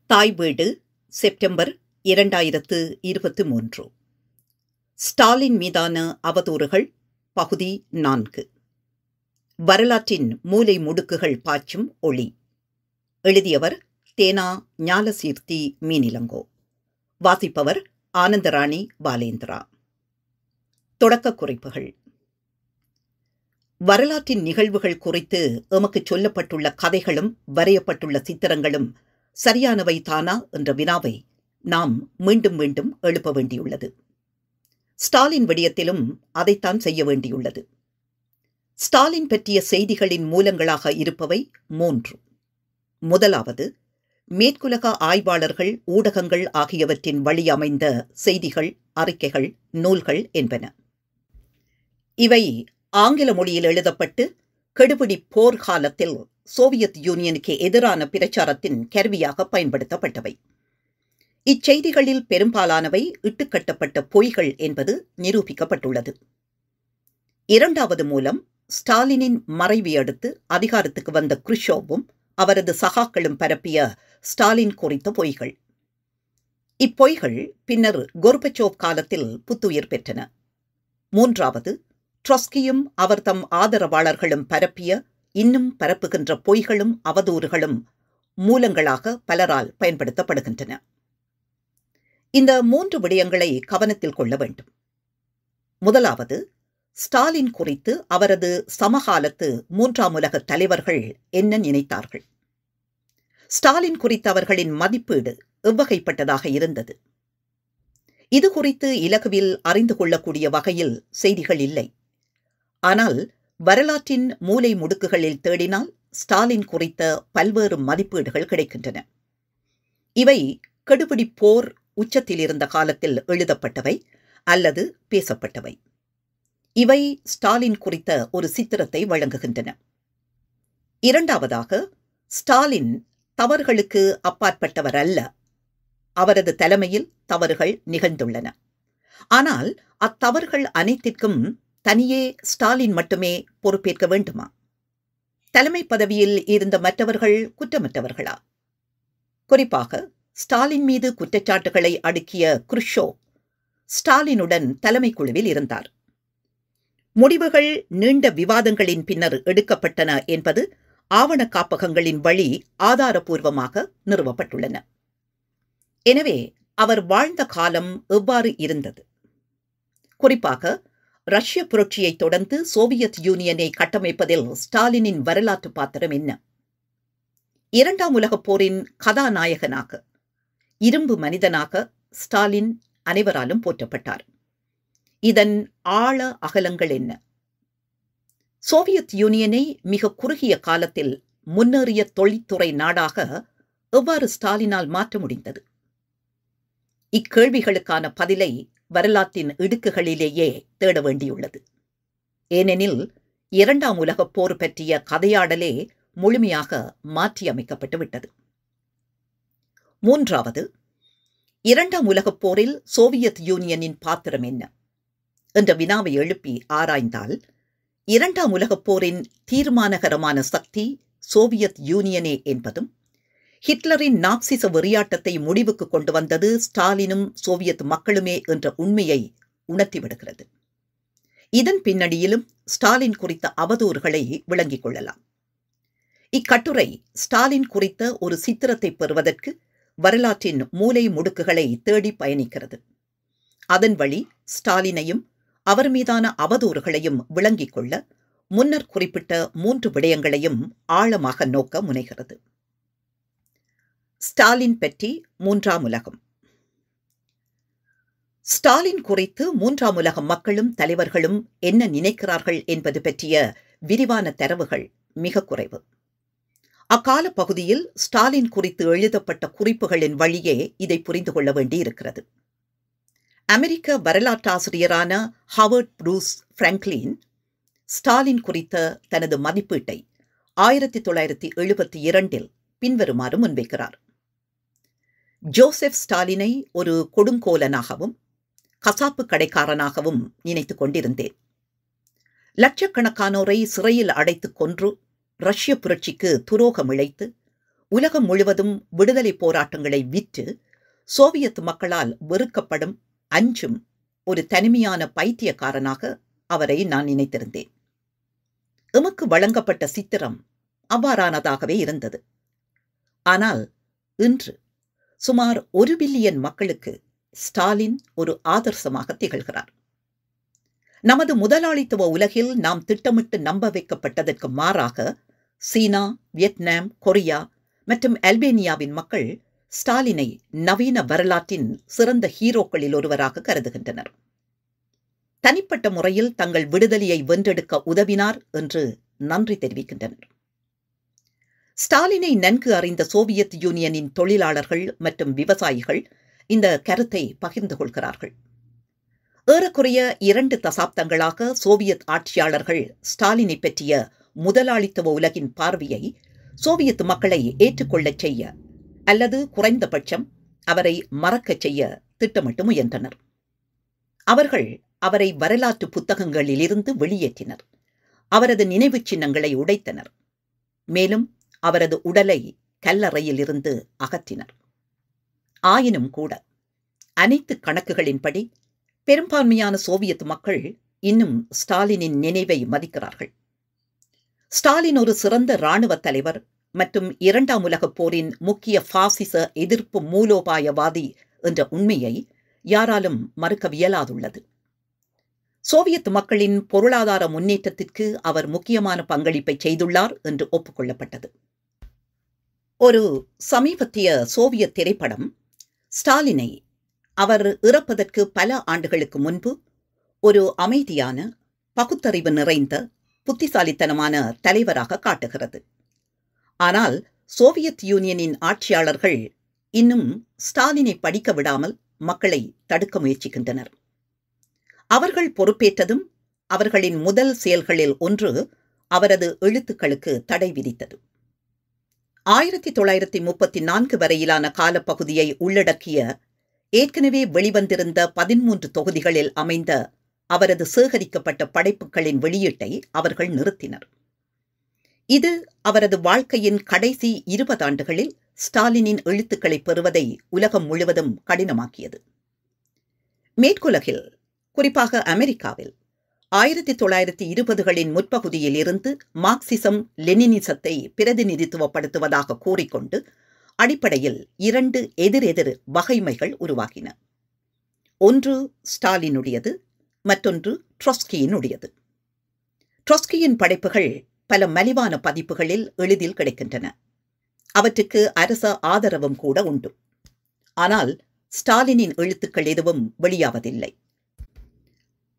தாய் வீடு செப்டம்பர் 2023. ஸ்டாலின் மீதான அவதூறுகள் பகுதி 4. வரலாற்றின் மூலை முடுக்குகள் பாய்ச்சும் ஒளி. எழுதியவர் தேனா ஞாலசீர்த்தி மீனிலங்கோ. வாசிப்பவர் ஆனந்தராணி பாலேந்திரா. தொடக்க குறிப்புகள். வரலாற்றின் நிகழ்வுகள் குறித்து எமக்கு சொல்லப்பட்டுள்ள கதைகளும் வரையப்பட்டுள்ள சித்திரங்களும் சரியானவை தானா என்ற வினாவை நாம் மீண்டும் மீண்டும் எழுப்ப வேண்டியுள்ளது. ஸ்டாலின் விடயத்திலும் அதைத்தான் செய்ய வேண்டியுள்ளது. ஸ்டாலின் பற்றிய செய்திகளின் மூலங்களாக இருப்பவை 3. முதலாவது, மேற்குலக ஆய்வாளர்கள், ஊடகங்கள் ஆகியவற்றின் வழி அமைந்த செய்திகள், அறிக்கைகள், நூல்கள் என்பன. இவை ஆங்கில மொழியில் எழுதப்பட்டு கெடுபிடி போர் காலத்தில் சோவியத் யூனியனுக்கு எதிரான பிரச்சாரத்தின் கருவியாக பயன்படுத்தப்பட்டவை. இச்செய்திகளில் பெரும்பாலானவை இட்டுக்கட்டப்பட்ட பொய்கள் என்பது நிரூபிக்கப்பட்டுள்ளது. இரண்டாவது மூலம், ஸ்டாலினின் மறைவை அடுத்து அதிகாரத்துக்கு வந்த குருஷோவும் அவரது சகாக்களும் பரப்பிய ஸ்டாலின் குறித்த பொய்கள். இப்பொய்கள் பின்னர் கோர்பச்சோவ் காலத்தில் புத்துயிர் பெற்றன. மூன்றாவது, ட்ரொட்ஸ்கியும் அவர் தம் ஆதரவாளர்களும் பரப்பிய, இன்னும் பரப்புகின்ற பொய்களும் அவதூறுகளும் மூலங்களாக பலரால் பயன்படுத்தப்படுகின்றன. இந்த 3 விடயங்களை கவனத்தில் கொள்ள வேண்டும். முதலாவது, ஸ்டாலின் குறித்து அவரது சமகாலத்து 3ஆம் உலக தலைவர்கள் என்ன நினைத்தார்கள்? ஸ்டாலின் குறித்து அவர்களின் மதிப்பீடு எவ்வகைப்பட்டதாக இருந்தது? இது குறித்து இலகுவில் அறிந்து கொள்ளக்கூடிய வகையில் செய்திகள் இல்லை. ஆனால் வரலாற்றின் மூலை முடுக்குகளில் தேடினால் ஸ்டாலின் குறித்த பல்வேறு மதிப்பீடுகள் கிடைக்கின்றன. இவை கெடுபிடி போர் உச்சத்தில் இருந்த காலத்தில் எழுதப்பட்டவை அல்லது பேசப்பட்டவை. இவை ஸ்டாலின் குறித்த ஒரு சித்திரத்தை வழங்குகின்றன. இரண்டாவதாக, ஸ்டாலின் தவறுகளுக்கு அப்பாற்பட்டவர் அல்ல. அவரது தலைமையில் தவறுகள் நிகழ்ந்துள்ளன. ஆனால் அத்தவறுகள் அனைத்திற்கும் தனியே ஸ்டாலின் மட்டுமே பொறுப்பேற்க வேண்டுமா? தலைமை பதவியில் இருந்த மற்றவர்கள் குற்றமற்றவர்களா? குறிப்பாக ஸ்டாலின் மீது குற்றச்சாட்டுகளை அடுக்கிய குருஷோவ் ஸ்டாலினுடன் தலைமை குழுவில் இருந்தார். முடிவுகள் நீண்ட விவாதங்களின் பின்னர் எடுக்கப்பட்டன என்பது ஆவண காப்பகங்களின் வழி ஆதாரபூர்வமாக நிறுவப்பட்டுள்ளன. எனவே அவர் வாழ்ந்த காலம் எவ்வாறு இருந்தது? குறிப்பாக ரஷ்ய புரட்சியை தொடர்ந்து சோவியத் யூனியனை கட்டமைப்பதில் ஸ்டாலினின் வரலாற்று பாத்திரம் என்ன? 2ஆம் உலகப் போரின் கதாநாயகனாக, இரும்பு மனிதனாக ஸ்டாலின் அனைவராலும் போற்றப்பட்டார். இதன் ஆழ அகலங்கள் என்ன? சோவியத் யூனியனை மிக குறுகிய காலத்தில் முன்னேறிய தொழில்துறை நாடாக எவ்வாறு ஸ்டாலினால் மாற்ற முடிந்தது? இக்கேள்விகளுக்கான பதிலை வரலாற்றின் இடுக்குகளிலேயே தேட வேண்டியுள்ளது. ஏனெனில் 2ஆம் உலகப் போர் பற்றிய கதையாடலே முழுமையாக மாற்றியமைக்கப்பட்டு விட்டது. மூன்றாவது, 2ஆம் உலகப் போரில் சோவியத் யூனியனின் பாத்திரம் என்ன என்ற வினாவை எழுப்பி ஆராய்ந்தால், 2ஆம் உலகப் போரின் தீர்மானகரமான சக்தி சோவியத் யூனியனே என்பதும், ஹிட்லரின் நாக்சிச வெறியாட்டத்தை முடிவுக்கு கொண்டு வந்தது ஸ்டாலினும் சோவியத் மக்களுமே என்ற உண்மையை உணர்த்திவிடுகிறது. இதன் பின்னணியிலும் ஸ்டாலின் குறித்த அவதூறுகளை விளங்கிக் கொள்ளலாம். இக்கட்டுரை ஸ்டாலின் குறித்த ஒரு சித்திரத்தை பெறுவதற்கு வரலாற்றின் மூலை முடுக்குகளை தேடி பயணிக்கிறது. அதன் வழி ஸ்டாலினையும் அவர் மீதான அவதூறுகளையும் விளங்கிக் கொள்ள முன்னர் குறிப்பிட்ட 3 விடயங்களையும் ஆழமாக நோக்க முனைகிறது. ஸ்டாலின் பற்றி 3ஆம் உலகம். ஸ்டாலின் குறித்து 3ஆம் உலக மக்களும் தலைவர்களும் என்ன நினைக்கிறார்கள் என்பது பற்றிய விரிவான தரவுகள் மிக குறைவு. அக்கால பகுதியில் ஸ்டாலின் குறித்து எழுதப்பட்ட குறிப்புகளின் வழியே இதை புரிந்து கொள்ள வேண்டியிருக்கிறது. அமெரிக்க வரலாற்றாசிரியரான ஹாவர்ட் ப்ரூஸ் பிராங்க்லின் ஸ்டாலின் குறித்த தனது மதிப்பீட்டை 1972 பின்வருமாறு முன்வைக்கிறார். ஜோசப் ஸ்டாலினை ஒரு கொடுங்கோலனாகவும் கசாப்பு கடைக்காரனாகவும் நினைத்துக் கொண்டிருந்தேன். லட்சக்கணக்கானோரை சிறையில் அடைத்துக் கொன்று ரஷ்ய புரட்சிக்கு துரோகம் இழைத்து உலகம் முழுவதும் விடுதலை போராட்டங்களை விற்று சோவியத் மக்களால் வெறுக்கப்படும் அஞ்சும் ஒரு தனிமையான பைத்தியக்காரனாக அவரை நான் நினைத்திருந்தேன். எமக்கு வழங்கப்பட்ட சித்திரம் அவ்வாறானதாகவே இருந்தது. ஆனால் இன்று சுமார் 1 பில்லியன் மக்களுக்கு ஸ்டாலின் ஒரு ஆதர்சமாக திகழ்கிறார். நமது முதலாளித்துவ உலகில் நாம் திட்டமிட்டு நம்ப வைக்கப்பட்டதற்கு மாறாக சீனா, வியட்நாம், கொரியா மற்றும் அல்பேனியாவின் மக்கள் ஸ்டாலினை நவீன வரலாற்றின் சிறந்த ஹீரோக்களில் ஒருவராக கருதுகின்றனர். தனிப்பட்ட முறையில் தங்கள் விடுதலையை வென்றெடுக்க உதவினார் என்று நன்றி தெரிவிக்கின்றனர். ஸ்டாலினை நன்கு அறிந்த சோவியத் யூனியனின் தொழிலாளர்கள் மற்றும் விவசாயிகள் இந்த கருத்தை பகிர்ந்து கொள்கிறார்கள். ஏறக்குறைய 2 தசாப்தங்களாக சோவியத் ஆட்சியாளர்கள் ஸ்டாலினை பற்றிய முதலாளித்துவ உலகின் பார்வையை சோவியத் மக்களை ஏற்றுக்கொள்ளச் செய்ய அல்லது குறைந்தபட்சம் அவரை மறக்கச் செய்ய திட்டமிட்டு முயன்றனர். அவர்கள் அவரை வரலாற்று புத்தகங்களிலிருந்து வெளியேற்றினர். அவரது நினைவு சின்னங்களை உடைத்தனர். மேலும் அவரது உடலை கல்லறையில் இருந்து அகற்றினர். ஆயினும் கூட அனைத்து கணக்குகளின்படி பெரும்பான்மையான சோவியத் மக்கள் இன்னும் ஸ்டாலினின் நினைவை மதிக்கிறார்கள். ஸ்டாலின் ஒரு சிறந்த இராணுவ தலைவர் மற்றும் 2ஆம் உலகப் போரின் முக்கிய பாசிச எதிர்ப்பு மூலோபாயவாதி என்ற உண்மையை யாராலும் மறுக்கவியலாதுள்ளது. சோவியத் மக்களின் பொருளாதார முன்னேற்றத்திற்கு அவர் முக்கியமான பங்களிப்பை செய்துள்ளார் என்று ஒப்புக்கொள்ளப்பட்டது. ஒரு சமீபத்திய சோவியத் திரைப்படம் ஸ்டாலினை அவர் இறப்பதற்கு பல ஆண்டுகளுக்கு முன்பு ஒரு அமைதியான, பகுத்தறிவு நிறைந்த, புத்திசாலித்தனமான தலைவராக காட்டுகிறது. ஆனால் சோவியத் யூனியனின் ஆட்சியாளர்கள் இன்னும் ஸ்டாலினை படிக்க விடாமல் மக்களை தடுக்க முயற்சிக்கின்றனர். அவர்கள் பொறுப்பேற்றதும் அவர்களின் முதல் செயல்களில் ஒன்று அவரது எழுத்துக்களுக்கு தடை விதித்தது. 1934 வரையிலான காலப்பகுதியை உள்ளடக்கிய ஏற்கனவே வெளிவந்திருந்த 13 தொகுதிகளில் அமைந்த அவரது சேகரிக்கப்பட்ட படைப்புகளின் வெளியீட்டை அவர்கள் நிறுத்தினர். இது அவரது வாழ்க்கையின் கடைசி 20 ஆண்டுகளில் ஸ்டாலினின் எழுத்துக்களை பெறுவதை உலகம் முழுவதும் கடினமாக்கியது. மேற்குலகில், குறிப்பாக அமெரிக்காவில் 1920களின் முற்பகுதியில் இருந்து மார்க்சிசம் லெனினிசத்தை பிரதிநிதித்துவப்படுத்துவதாக கூறிக்கொண்டு அடிப்படையில் 2 எதிரெதிர் வகைமைகள் உருவாகின. ஒன்று ஸ்டாலினுடையது, மற்றொன்று ட்ரொட்ஸ்கியினுடையது. ட்ரொட்ஸ்கியின் படைப்புகள் பல மலிவான பதிப்புகளில் எளிதில் கிடைக்கின்றன. அவற்றுக்கு அரச ஆதரவும் கூட உண்டு. ஆனால் ஸ்டாலினின் எழுத்துக்கள் எதுவும் வெளியாவதில்லை.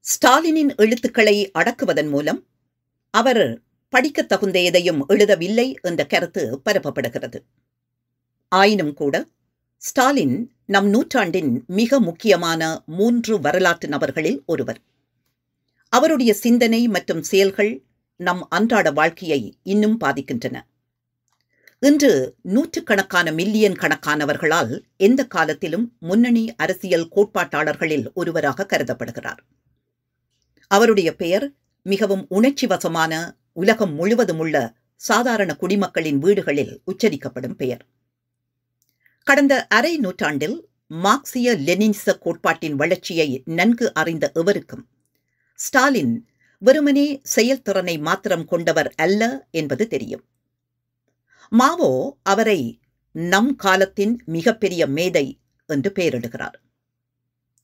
ஸ்டாலினின் எழுத்துக்களை அடக்குவதன் மூலம் அவர் படிக்கத் தகுந்த எதையும் எழுதவில்லை என்ற கருத்து பரப்பப்படுகிறது. ஆயினும் கூட ஸ்டாலின் நம் நூற்றாண்டின் மிக முக்கியமான 3 வரலாற்று நபர்களில் ஒருவர். அவருடைய சிந்தனை மற்றும் செயல்கள் நம் அன்றாட வாழ்க்கையை இன்னும் பாதிக்கின்றன. இன்று நூற்றுக்கணக்கான மில்லியன் கணக்கானவர்களால் எந்த காலத்திலும் முன்னணி அரசியல் கோட்பாட்டாளர்களில் ஒருவராக கருதப்படுகிறார். அவருடைய பெயர் மிகவும் உணர்ச்சிவசமான, உலகம் முழுவதும் உள்ள சாதாரண குடிமக்களின் வீடுகளில் உச்சரிக்கப்படும் பெயர். கடந்த அரை நூற்றாண்டில் மார்க்சிய லெனினிச கோட்பாட்டின் வளர்ச்சியை நன்கு அறிந்த எவருக்கும் ஸ்டாலின் வெறுமனே செயல்திறனை மாத்திரம் கொண்டவர் அல்ல என்பது தெரியும். மாவோ அவரை நம் காலத்தின் மிகப்பெரிய மேதை என்று பெயரிடுகிறார்.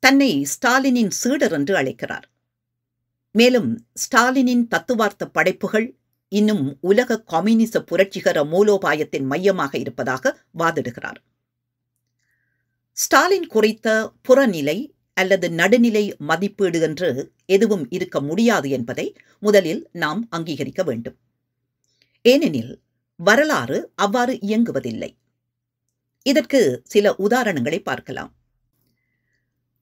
தன்னை ஸ்டாலினின் சீடர் என்று அழைக்கிறார். மேலும் ஸ்டாலினின் தத்துவார்த்த படைப்புகள் இன்னும் உலக கம்யூனிச புரட்சிகர மூலோபாயத்தின் மையமாக இருப்பதாக வாதிடுகிறார். ஸ்டாலின் குறித்த புறநிலை அல்லது நடுநிலை மதிப்பீடு என்று எதுவும் இருக்க முடியாது என்பதை முதலில் நாம் அங்கீகரிக்க வேண்டும். ஏனெனில் வரலாறு அவ்வாறு இயங்குவதில்லை. இதற்கு சில உதாரணங்களை பார்க்கலாம்.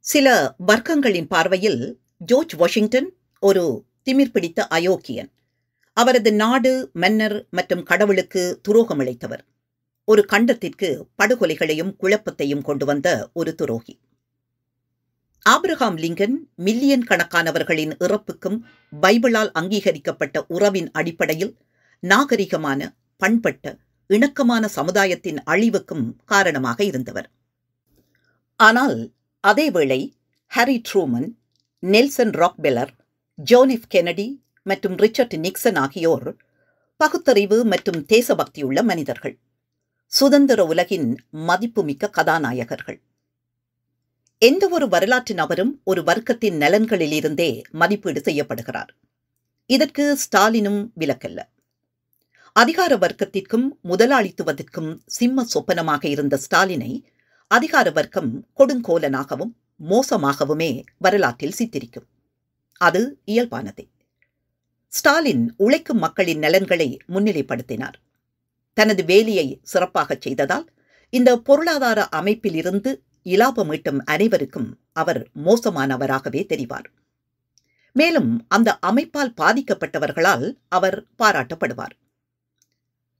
சில வர்க்கங்களின் பார்வையில் ஜார்ஜ் வாஷிங்டன் ஒரு திமிர் பிடித்த அயோக்கியன். அவரது நாடு, மன்னர் மற்றும் கடவுளுக்கு துரோகம் இழைத்தவர். ஒரு கண்டத்திற்கு படுகொலைகளையும் குழப்பத்தையும் கொண்டு வந்த ஒரு துரோகி. ஆபிரகாம் லிங்கன் மில்லியன் கணக்கானவர்களின் இறப்புக்கும் பைபிளால் அங்கீகரிக்கப்பட்ட உறவின் அடிப்படையில் நாகரிகமான, பண்பட்ட, இணக்கமான சமுதாயத்தின் அழிவுக்கும் காரணமாக இருந்தவர். ஆனால் அதேவேளை Harry Truman, Nelson Rockefeller, John F Kennedy மற்றும் ரிச்சர்ட் நிக்சன் ஆகியோர் பகுத்தறிவு மற்றும் தேசபக்தியுள்ள மனிதர்கள், சுதந்திர உலகின் மதிப்புமிக்க கதாநாயகர்கள். எந்த ஒரு வரலாற்று நபரும் ஒரு வர்க்கத்தின் நலன்களிலிருந்தே மதிப்பீடு செய்யப்படுகிறார். இதற்கு ஸ்டாலினும் விலக்கல்ல. அதிகார வர்க்கத்திற்கும் முதலாளித்துவத்திற்கும் சிம்ம சொப்பனமாக இருந்த ஸ்டாலினை அதிகார வர்க்கம் கொடுங்கோலனாகவும் மோசமாகவுமே வரலாற்றில் சித்தரிக்கும். அது இயல்பானதே. ஸ்டாலின் உழைக்கும் மக்களின் நலன்களை முன்னிலைப்படுத்தினார். தனது வேலையை சிறப்பாக செய்ததால் இந்த பொருளாதார அமைப்பில் இருந்து இலாபம் ஈட்டும் அனைவருக்கும் அவர் மோசமானவராகவே தெரிவார். மேலும் அந்த அமைப்பால் பாதிக்கப்பட்டவர்களால் அவர் பாராட்டப்படுவார்.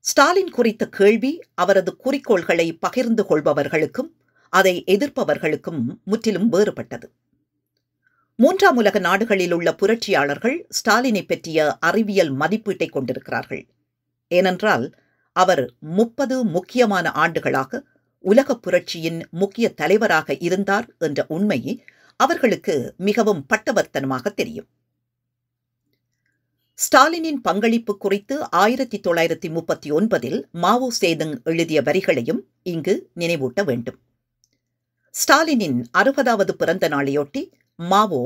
ஸ்டாலின் குறித்த கேள்வி அவரது குறிக்கோள்களை பகிர்ந்து கொள்பவர்களுக்கும் அதை எதிர்ப்பவர்களுக்கும் முற்றிலும் வேறுபட்டது. மூன்றாம் உலக நாடுகளில் உள்ள புரட்சியாளர்கள் ஸ்டாலினை பற்றிய அறிவியல் மதிப்பீட்டை கொண்டிருக்கிறார்கள். ஏனென்றால் அவர் 30 முக்கியமான ஆண்டுகளாக உலகப் புரட்சியின் முக்கிய தலைவராக இருந்தார் என்ற உண்மை அவர்களுக்கு மிகவும் பட்டவர்த்தனமாக தெரியும். ஸ்டாலினின் பங்களிப்பு குறித்து 1939 மாவோ சேதுங் எழுதிய வரிகளையும் இங்கு நினைவூட்ட வேண்டும். ஸ்டாலினின் 60வது பிறந்த நாளையொட்டி மாவோ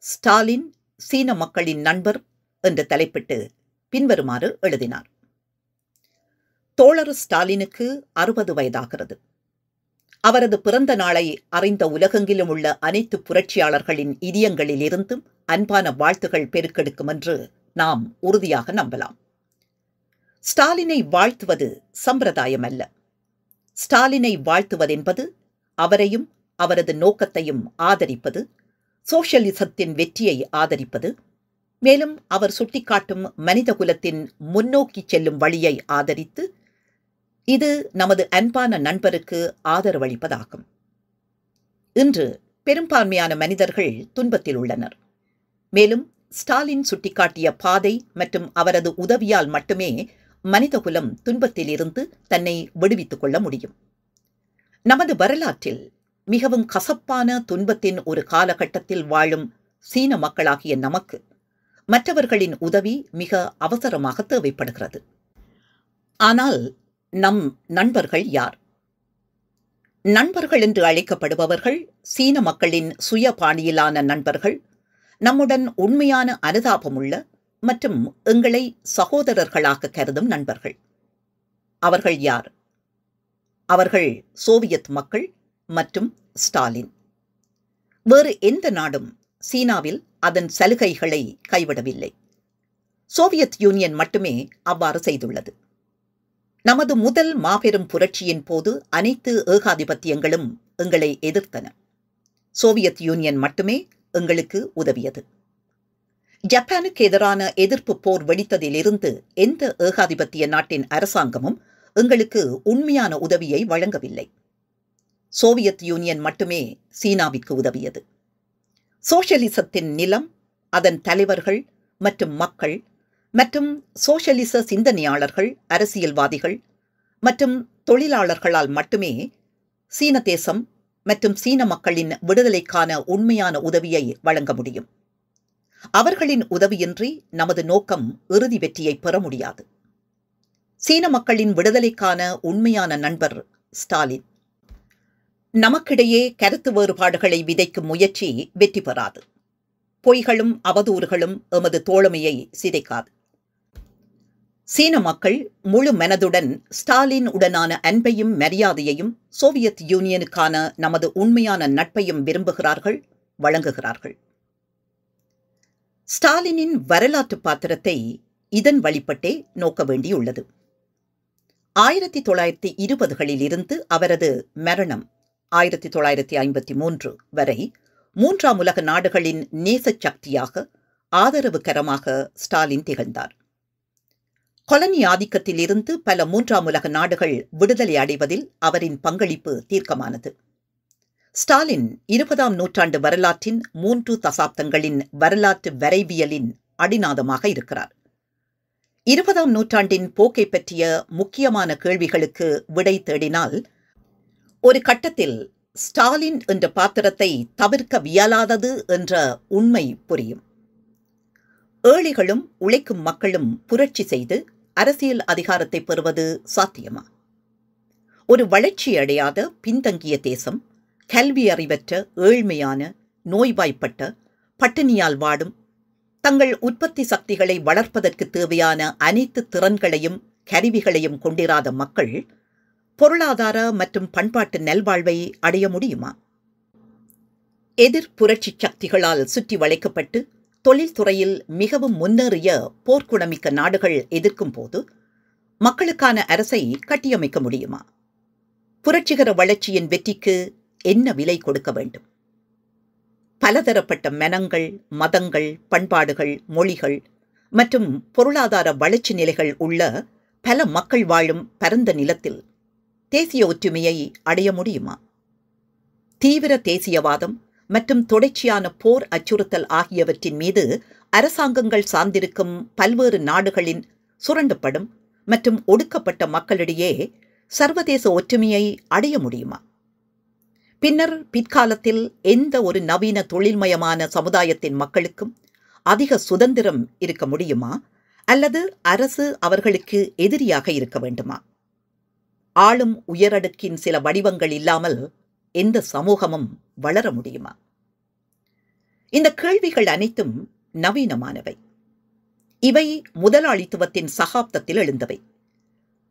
ஸ்டாலின் சீன மக்களின் நண்பர் என்று தலைப்பிட்டு பின்வருமாறு எழுதினார். தோழர் ஸ்டாலினுக்கு 60 வயதாகிறது. அவரது பிறந்த நாளை அறிந்த உலகெங்கிலும் உள்ள அனைத்து புரட்சியாளர்களின் இதயங்களில் இருந்தும் அன்பான வாழ்த்துகள் பெருக்கெடுக்கும் என்று நாம் உறுதியாக நம்பலாம். ஸ்டாலினை வாழ்த்துவது சம்பிரதாயம் அல்ல. ஸ்டாலினை வாழ்த்துவதென்பது அவரையும் அவரது நோக்கத்தையும் ஆதரிப்பது, சோஷலிசத்தின் வெற்றியை ஆதரிப்பது, மேலும் அவர் சுட்டிக்காட்டும் மனிதகுலத்தின் முன்னோக்கி செல்லும் வழியை ஆதரித்து இது நமது அன்பான நண்பருக்கு ஆதரவளிப்பதாகும். இன்று பெரும்பான்மையான மனிதர்கள் துன்பத்தில் உள்ளனர். மேலும் ஸ்டாலின் சுட்டிக்காட்டிய பாதை மற்றும் அவரது உதவியால் மட்டுமே மனிதகுலம் துன்பத்திலிருந்து தன்னை விடுவித்துக் கொள்ள முடியும். நமது வரலாற்றில் மிகவும் கசப்பான துன்பத்தின் ஒரு காலகட்டத்தில் வாழும் சீன மக்களாகிய நமக்கு மற்றவர்களின் உதவி மிக அவசரமாக தேவைப்படுகிறது. ஆனால் நம் நண்பர்கள் யார்? நண்பர்கள் என்று அழைக்கப்படுபவர்கள் சீன மக்களின் சுய பாணியிலான நண்பர்கள், நம்முடன் உண்மையான அனுதாபமுள்ள மற்றும் எங்களை சகோதரர்களாக கருதும் நண்பர்கள். அவர்கள் யார்? அவர்கள் சோவியத் மக்கள் மற்றும் ஸ்டாலின். வேறு எந்த நாடும் சீனாவில் அதன் சலுகைகளை கைவிடவில்லை. சோவியத் யூனியன் மட்டுமே அவ்வாறு செய்துள்ளது. நமது முதல் மாபெரும் புரட்சியின் போது அனைத்து ஏகாதிபத்தியங்களும் எங்களை எதிர்த்தன. சோவியத் யூனியன் மட்டுமே எங்களுக்கு உதவியது. ஜப்பானுக்கு எதிரான எதிர்ப்பு போர் வெடித்ததிலிருந்து எந்த ஏகாதிபத்திய நாட்டின் அரசாங்கமும் எங்களுக்கு உண்மையான உதவியை வழங்கவில்லை. சோவியத் யூனியன் மட்டுமே சீனாவிற்கு உதவியது. சோஷலிசத்தின் நிலம், அதன் தலைவர்கள் மற்றும் மக்கள் மற்றும் சோஷலிச சிந்தனையாளர்கள், அரசியல்வாதிகள் மற்றும் தொழிலாளர்களால் மட்டுமே சீன தேசம் மற்றும் சீன மக்களின் விடுதலைக்கான உண்மையான உதவியை வழங்க முடியும். அவர்களின் உதவியின்றி நமது நோக்கம் இறுதி வெற்றியை பெற முடியாது. சீன மக்களின் விடுதலைக்கான உண்மையான நண்பர் ஸ்டாலின். நமக்கிடையே கருத்து வேறுபாடுகளை விதைக்கும் முயற்சி வெற்றி பெறாது. பொய்களும் அவதூறுகளும் எமது தோழமையை சிதைக்காது. சீன மக்கள் முழு மனதுடன் ஸ்டாலின் உடனான அன்பையும் மரியாதையையும் சோவியத் யூனியனுக்கான நமது உண்மையான நட்பையும் விரும்புகிறார்கள், வழங்குகிறார்கள். ஸ்டாலினின் வரலாற்று பாத்திரத்தை இதன் வழிபட்டே நோக்க வேண்டியுள்ளது. 1920களில் இருந்து அவரது மரணம் 1953 வரை மூன்றாம் உலக நாடுகளின் நேச சக்தியாக, ஆதரவுகரமாக ஸ்டாலின் திகழ்ந்தார். கொலனி ஆதிக்கத்தில் இருந்து பல மூன்றாம் உலக நாடுகள் விடுதலை அடைவதில் அவரின் பங்களிப்பு தீர்க்கமானது. ஸ்டாலின் 20ஆம் நூற்றாண்டு வரலாற்றின் 3 தசாப்தங்களின் வரலாற்று வரைவியலின் அடிநாதமாக இருக்கிறார். 20ஆம் நூற்றாண்டின் போக்கை பற்றிய முக்கியமான கேள்விகளுக்கு விடை தேடினால் ஒரு கட்டத்தில் ஸ்டாலின் என்ற பாத்திரத்தை தவிர்க்க வியலாதது என்ற உண்மை புரியும். ஏழைகளும் உழைக்கும் மக்களும் புரட்சி செய்து அரசியல் அதிகாரத்தை பெறுவது சாத்தியமா? ஒரு வளர்ச்சியடையாத பின்தங்கிய தேசம், கல்வி அறிவற்ற, ஏழ்மையான, நோய்வாய்ப்பட்ட, பட்டினியால் வாடும், தங்கள் உற்பத்தி சக்திகளை வளர்ப்பதற்கு தேவையான அனைத்து திறன்களையும் கருவிகளையும் கொண்டிராத மக்கள் பொருளாதார மற்றும் பண்பாட்டு நல்வாழ்வை அடைய முடியுமா? எதிர் புரட்சி சக்திகளால் சுற்றி வளைக்கப்பட்டு தொழில்துறையில் மிகவும் முன்னேறிய போர்க்குணமிக்க நாடுகள் எதிர்க்கும் போது மக்களுக்கான அரசை கட்டியமைக்க முடியுமா? புரட்சிகர வளர்ச்சியின் வெற்றிக்கு என்ன விலை கொடுக்க வேண்டும்? பலதரப்பட்ட மனங்கள், மதங்கள், பண்பாடுகள், மொழிகள் மற்றும் பொருளாதார வளர்ச்சி நிலைகள் உள்ள பல மக்கள் வாழும் பரந்த நிலத்தில் தேசிய ஒற்றுமையை அடைய முடியுமா? தீவிர தேசியவாதம் மற்றும் தொடர்ச்சியான போர் அச்சுறுத்தல் ஆகியவற்றின் மீது அரசாங்கங்கள் சார்ந்திருக்கும் பல்வேறு நாடுகளின் சுரண்டப்படும் மற்றும் ஒடுக்கப்பட்ட மக்களிடையே சர்வதேச ஒற்றுமையை அடைய முடியுமா? பின்னர் பிற்காலத்தில் எந்த ஒரு நவீன தொழில்மயமான சமுதாயத்தின் மக்களுக்கும் அதிக சுதந்திரம் இருக்க முடியுமா? அல்லது அரசு அவர்களுக்கு எதிரியாக இருக்க வேண்டுமா? ஆளும் உயரடுக்கின் சில வடிவங்கள் இல்லாமல் எந்த சமூகமும் வளர முடியுமா? இந்த கேள்விகள் அனைத்தும் நவீனமானவை. இவை முதலாளித்துவத்தின் சகாப்தத்தில் எழுந்தவை.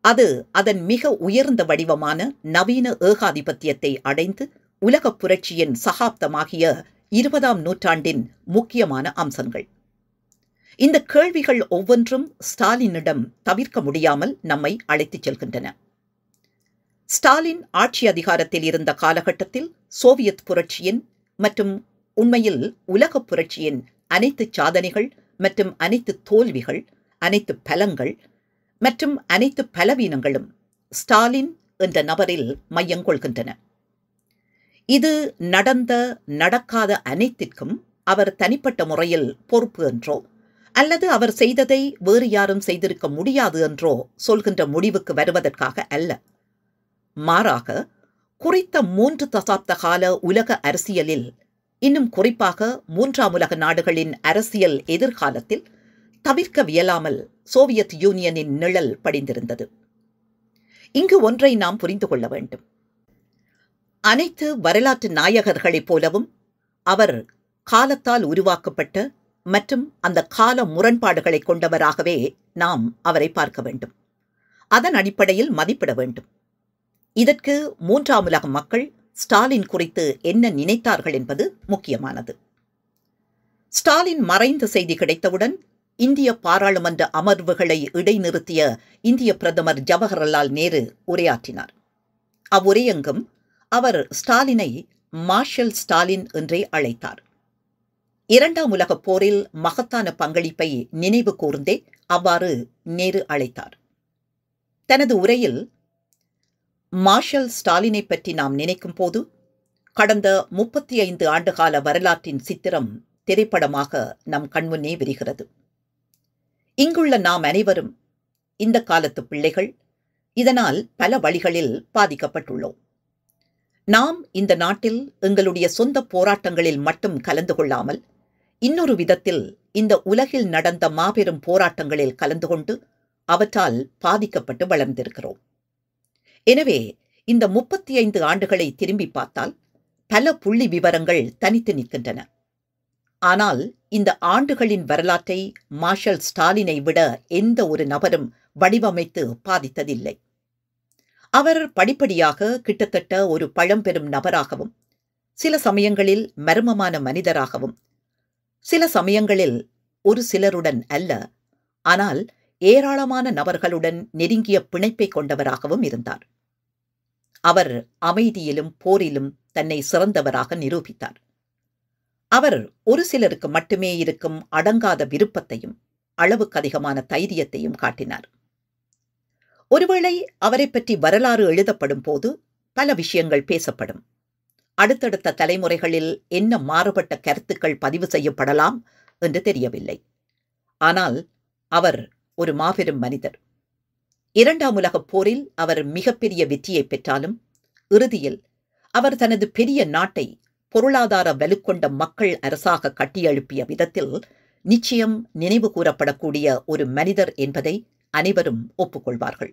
அது அதன் மிக உயர்ந்த வடிவமான நவீன ஏகாதிபத்தியத்தை அடைந்து உலகப் புரட்சியின் சகாப்தமாகிய 20ஆம் நூற்றாண்டின் முக்கியமான அம்சங்கள். இந்த கேள்விகள் ஒவ்வொன்றும் ஸ்டாலினிடம் தவிர்க்க முடியாமல் நம்மை அழைத்துச் செல்கின்றன. ஸ்டாலின் ஆட்சி அதிகாரத்தில் இருந்த காலகட்டத்தில் சோவியத் புரட்சியின் மற்றும் உண்மையில் உலகப் புரட்சியின் அனைத்து சாதனைகள் மற்றும் அனைத்து தோல்விகள், அனைத்து பலங்கள் மற்றும் அனைத்து பலவீனங்களும் ஸ்டாலின் என்ற நபரில் மையங்கொள்கின்றன. இது நடந்த நடக்காத அனைத்திற்கும் அவர் தனிப்பட்ட முறையில் பொறுப்பு என்றோ அல்லது அவர் செய்ததை வேறு யாரும் செய்திருக்க முடியாது என்றோ சொல்கின்ற முடிவுக்கு வருவதற்காக அல்ல. மாறாக குறித்த 3 தசாப்த கால உலக அரசியலில், இன்னும் குறிப்பாக 3ஆம் உலக நாடுகளின் அரசியல் எதிர்காலத்தில் தவிர்க்கவியலாமல் சோவியத் யூனியனின் நிழல் படிந்திருந்தது. இங்கு ஒன்றை நாம் புரிந்து கொள்ள வேண்டும். அனைத்து வரலாற்று நாயகர்களைப் போலவும் அவர் காலத்தால் உருவாக்கப்பட்ட மற்றும் அந்த கால முரண்பாடுகளை கொண்டவராகவே நாம் அவரை பார்க்க வேண்டும். அதன் அடிப்படையில் மதிப்பிட வேண்டும். இதற்கு 3ஆம் உலக மக்கள் ஸ்டாலின் குறித்து என்ன நினைத்தார்கள் என்பது முக்கியமானது. ஸ்டாலின் மறைந்த செய்தி கிடைத்தவுடன் இந்திய பாராளுமன்ற அமர்வுகளை இடைநிறுத்திய இந்திய பிரதமர் ஜவஹர்லால் நேரு உரையாற்றினார். அவ்வுரையெங்கும் அவர் ஸ்டாலினை மார்ஷல் ஸ்டாலின் என்றே அழைத்தார். 2ஆம் உலகப் போரில் மகத்தான பங்களிப்பை நினைவு கூர்ந்தே அவ்வாறு நேரு அழைத்தார். தனது உரையில் மார்ஷல் ஸ்டாலினை பற்றி நாம் நினைக்கும் போது கடந்த 35 ஆண்டுகால வரலாற்றின் சித்திரம் திரைப்படமாக நம் கண்முன்னே விரிகிறது. இங்குள்ள நாம் அனைவரும் இந்த காலத்து பிள்ளைகள் இதனால் பல வழிகளில் பாதிக்கப்பட்டுள்ளோம். நாம் இந்த நாட்டில் எங்களுடைய சொந்த போராட்டங்களில் மட்டும் கலந்து கொள்ளாமல் இன்னொரு விதத்தில் இந்த உலகில் நடந்த மாபெரும் போராட்டங்களில் கலந்து கொண்டு அவற்றால் பாதிக்கப்பட்டு வளர்ந்திருக்கிறோம். எனவே இந்த 35 ஆண்டுகளை திரும்பி பார்த்தால் பல புள்ளி விவரங்கள் தனித்து நிற்கின்றன. ஆனால் இந்த ஆண்டுகளின் வரலாற்றை மார்ஷல் ஸ்டாலினை விட எந்த ஒரு நபரும் வடிவமைத்து பாதித்ததில்லை. அவர் படிப்படியாக கிட்டத்தட்ட ஒரு பழம்பெரும் நபராகவும், சில சமயங்களில் மர்மமான மனிதராகவும், சில சமயங்களில் ஒரு சிலருடன் அல்ல, ஆனால் ஏராளமான நபர்களுடன் நெருங்கிய பிணைப்பை கொண்டவராகவும் இருந்தார். அவர் அமைதியிலும் போரிலும் தன்னை சிறந்தவராக நிரூபித்தார். அவர் ஒரு சிலருக்கு மட்டுமே இருக்கும் அடங்காத விருப்பத்தையும் அளவுக்கு அதிகமான தைரியத்தையும் காட்டினார். ஒருவேளை அவரை பற்றி வரலாறு எழுதப்படும் போது பல விஷயங்கள் பேசப்படும். அடுத்தடுத்த தலைமுறைகளில் என்ன மாறுபட்ட கருத்துக்கள் பதிவு செய்யப்படலாம் என்று தெரியவில்லை. ஆனால் அவர் ஒரு மாபெரும் மனிதர். 2ஆம் உலகப் போரில் அவர் மிகப்பெரிய வெற்றியை பெற்றாலும் இறுதியில் அவர் தனது பெரிய நாட்டை பொருளாதார வலுக்கொண்ட மக்கள் அரசாக கட்டியெழுப்பிய விதத்தில் நிச்சயம் நினைவு கூறப்படக்கூடிய ஒரு மனிதர் என்பதை அனைவரும் ஒப்புக்கொள்வார்கள்.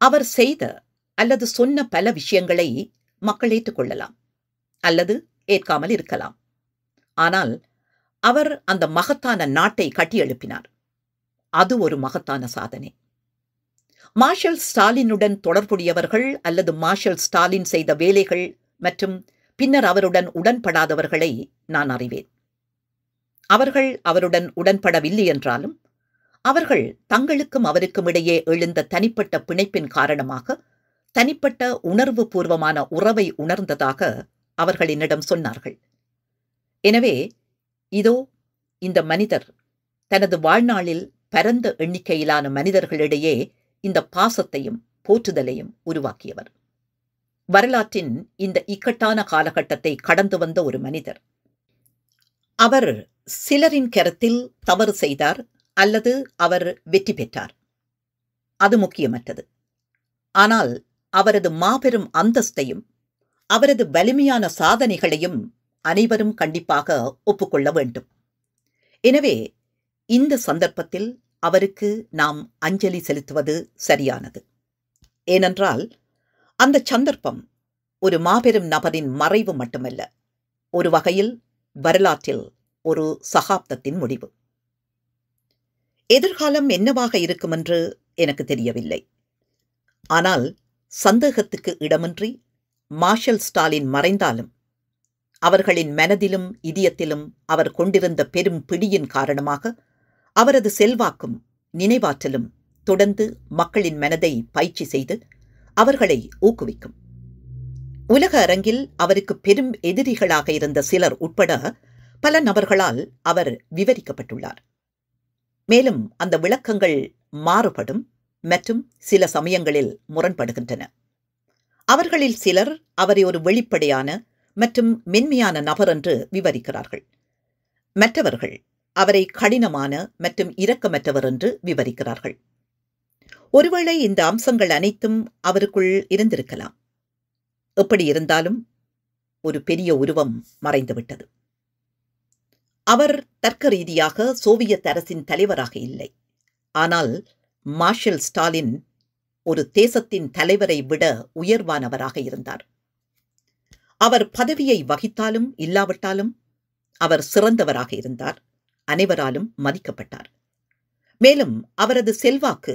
அவர் செய்த அல்லது சொன்ன பல விஷயங்களை மக்கள் ஏற்றுக்கொள்ளலாம் அல்லது ஏற்காமல் இருக்கலாம். ஆனால் அவர் அந்த மகத்தான நாட்டை கட்டியெழுப்பினார். அது ஒரு மகத்தான சாதனை. மார்ஷல் ஸ்டாலினுடன் தொடர்புடையவர்கள் அல்லது மார்ஷல் ஸ்டாலின் செய்த வேலைகள் மற்றும் பின்னர் அவருடன் உடன்படாதவர்களை நான் அறிவேன். அவர்கள் அவருடன் உடன்படவில்லை என்றாலும் அவர்கள் தங்களுக்கும் அவருக்கும் இடையே எழுந்த தனிப்பட்ட பிணைப்பின் காரணமாக தனிப்பட்ட உணர்வு பூர்வமான உறவை உணர்ந்ததாக அவர்கள் என்னிடம் சொன்னார்கள். எனவே இதோ இந்த மனிதர் தனது வாழ்நாளில் பரந்த எண்ணிக்கையிலான மனிதர்களிடையே இந்த பாசத்தையும் போற்றுதலையும் உருவாக்கியவர். வரலாற்றின் இந்த இக்கட்டான காலகட்டத்தை கடந்து வந்த ஒரு மனிதர். அவர் சிலரின் கருத்தில் தவறு செய்தார் அல்லது அவர் வெற்றி பெற்றார். அது முக்கியமற்றது. ஆனால் அவரது மாபெரும் அந்தஸ்தையும் அவரது வலிமையான சாதனைகளையும் அனைவரும் கண்டிப்பாக ஒப்புக்கொள்ள வேண்டும். எனவே இந்த சந்தர்ப்பத்தில் அவருக்கு நாம் அஞ்சலி செலுத்துவது சரியானது. ஏனென்றால் அந்த சந்தர்ப்பம் ஒரு மாபெரும் நபரின் மறைவு மட்டுமல்ல, ஒரு வகையில் வரலாற்றில் ஒரு சகாப்தத்தின் முடிவு. எதிர்காலம் என்னவாக இருக்கும் என்று எனக்கு தெரியவில்லை. ஆனால் சந்தேகத்துக்கு இடமின்றி மார்ஷல் ஸ்டாலின் மறைந்தாலும் அவர்களின் மனதிலும் இதயத்திலும் அவர் கொண்டிருந்த பெரும் பிடியின் காரணமாக அவரது செல்வாக்கும் நினைவாற்றலும் தொடர்ந்து மக்களின் மனதை பயிற்சி செய்து அவர்களை ஊக்குவிக்கும். உலக அரங்கில் அவருக்கு பெரும் எதிரிகளாக இருந்த சிலர் உட்பட பல நபர்களால் அவர் விவரிக்கப்பட்டுள்ளார். மேலும் அந்த விளக்கங்கள் மாறுபடும் மற்றும் சில சமயங்களில் முரண்படுகின்றன. அவர்களில் சிலர் அவரை ஒரு வெளிப்படையான மற்றும் மென்மையான நபர் என்று விவரிக்கிறார்கள். மற்றவர்கள் அவரை கடினமான மற்றும் இரக்கமற்றவர் என்று விவரிக்கிறார்கள். ஒருவேளை இந்த அம்சங்கள் அனைத்தும் அவருக்குள் இருந்திருக்கலாம். எப்படி இருந்தாலும் ஒரு பெரிய உருவம் மறைந்துவிட்டது. அவர் தர்க்க ரீதியாக சோவியத் அரசின் தலைவராக இல்லை. ஆனால் மார்ஷல் ஸ்டாலின் ஒரு தேசத்தின் தலைவரை விட உயர்வானவராக இருந்தார். அவர் பதவியை வகித்தாலும் இல்லாவிட்டாலும் அவர் சிறந்தவராக இருந்தார். அனைவராலும் மதிக்கப்பட்டார். மேலும் அவரது செல்வாக்கு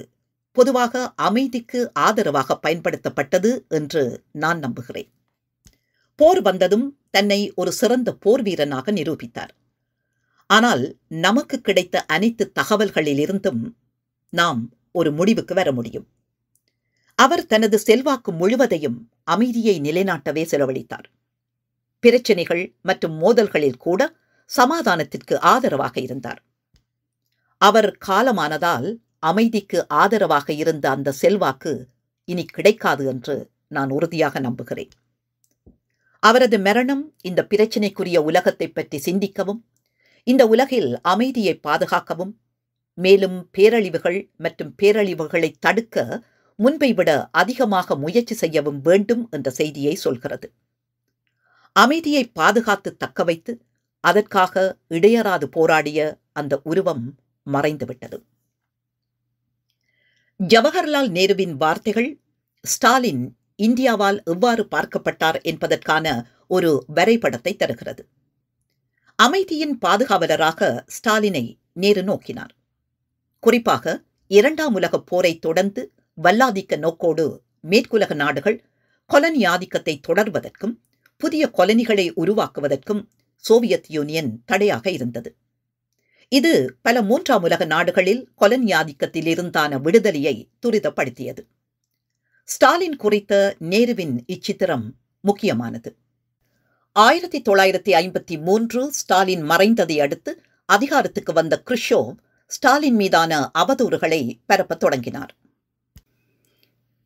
பொதுவாக அமைதிக்கு ஆதரவாக பயன்படுத்தப்பட்டது என்று நான் நம்புகிறேன். போர் வந்ததும் தன்னை ஒரு சிறந்த போர் வீரனாக நிரூபித்தார். ஆனால் நமக்கு கிடைத்த அனைத்து தகவல்களிலிருந்தும் நாம் ஒரு முடிவுக்கு வர முடியும். அவர் தனது செல்வாக்கு முழுவதையும் அமைதியை நிலைநாட்டவே செலவழித்தார். பிரச்சனைகள் மற்றும் மோதல்களில் கூட சமாதானத்திற்கு ஆதரவாக இருந்தார். அவர் காலமானதால் அமைதிக்கு ஆதரவாக இருந்த அந்த செல்வாக்கு இனி கிடைக்காது என்று நான் உறுதியாக நம்புகிறேன். அவரது மரணம் இந்த பிரச்சினைக்குரிய உலகத்தை பற்றி சிந்திக்கவும், இந்த உலகில் அமைதியை பாதுகாக்கவும், மேலும் பேரழிவுகள் மற்றும் பேரழிவுகளை தடுக்க முன்பை விட அதிகமாக முயற்சி செய்யவும் வேண்டும் என்ற செய்தியை சொல்கிறது. அமைதியை பாதுகாத்து தக்க வைத்து அதற்காக இடையறாது போராடிய அந்த உருவம் மறைந்துவிட்டது. ஜவஹர்லால் நேருவின் வார்த்தைகள் ஸ்டாலின் இந்தியாவால் எவ்வாறு பார்க்கப்பட்டார் என்பதற்கான ஒரு வரைபடத்தை தருகிறது. அமைதியின் பாதுகாவலராக ஸ்டாலினை நேரு நோக்கினார். குறிப்பாக 2ஆம் உலகப் போரை தொடர்ந்து வல்லாதிக்க நோக்கோடு மேற்குலக நாடுகள் கொலனி ஆதிக்கத்தை தொடர்வதற்கும் புதிய கொலனிகளை உருவாக்குவதற்கும் சோவியத் யூனியன் தடையாக இருந்தது. இது பல 3ஆம் உலக நாடுகளில் கொலனி ஆதிக்கத்தில் இருந்தான விடுதலையை துரிதப்படுத்தியது. ஸ்டாலின் குறித்த நேருவின் இச்சித்திரம் முக்கியமானது. 1953 ஸ்டாலின் மறைந்ததை அடுத்து அதிகாரத்துக்கு வந்த குருஷ்சோவ் ஸ்டாலின் மீதான அவதூறுகளை பரப்பத் தொடங்கினார்.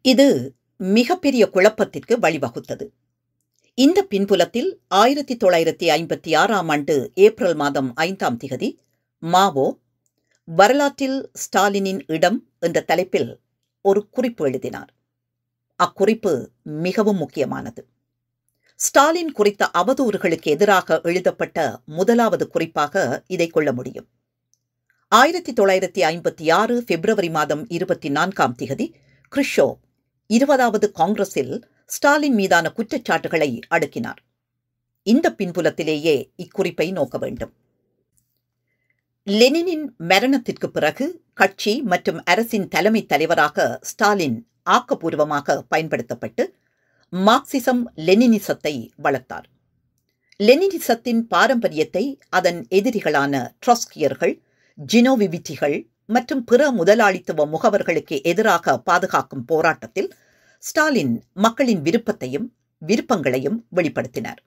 இது மிகப்பெரிய குழப்பத்திற்கு வழிவகுத்தது. இந்த பின்புலத்தில் 1956ஆம் ஆண்டு ஏப்ரல் மாதம் 5ஆம் திகதி மாவோ வரலாற்றில் ஸ்டாலினின் இடம் என்ற தலைப்பில் ஒரு குறிப்பு எழுதினார். அக்குறிப்பு மிகவும் முக்கியமானது. ஸ்டாலின் குறித்த அவதூறுகளுக்கு எதிராக எழுதப்பட்ட முதலாவது குறிப்பாக இதை கொள்ள முடியும். 1956 பிப்ரவரி மாதம் 24 க்ருஷ்சோவ் 20வது காங்கிரஸில் ஸ்டாலின் மீதான குற்றச்சாட்டுகளை அடுக்கினார். இந்த பின்புலத்திலேயே இக்குறிப்பை நோக்க வேண்டும். லெனினின் மரணத்திற்கு பிறகு கட்சி மற்றும் அரசின் தலைமை தலைவராக ஸ்டாலின் ஆக்கப்பூர்வமாக பயன்படுத்தப்பட்டு மார்க்சிசம் லெனினிசத்தை வளர்த்தார். லெனினிசத்தின் பாரம்பரியத்தை அதன் எதிரிகளான ட்ரொட்ஸ்கியர்கள், ஜினோவிவிட்டிகள் மற்றும் பிற முதலாளித்துவ முகவர்களுக்கு எதிராக பாதுகாக்கும் போராட்டத்தில் ஸ்டாலின் மக்களின் விருப்பங்களையும் வெளிப்படுத்தினார்.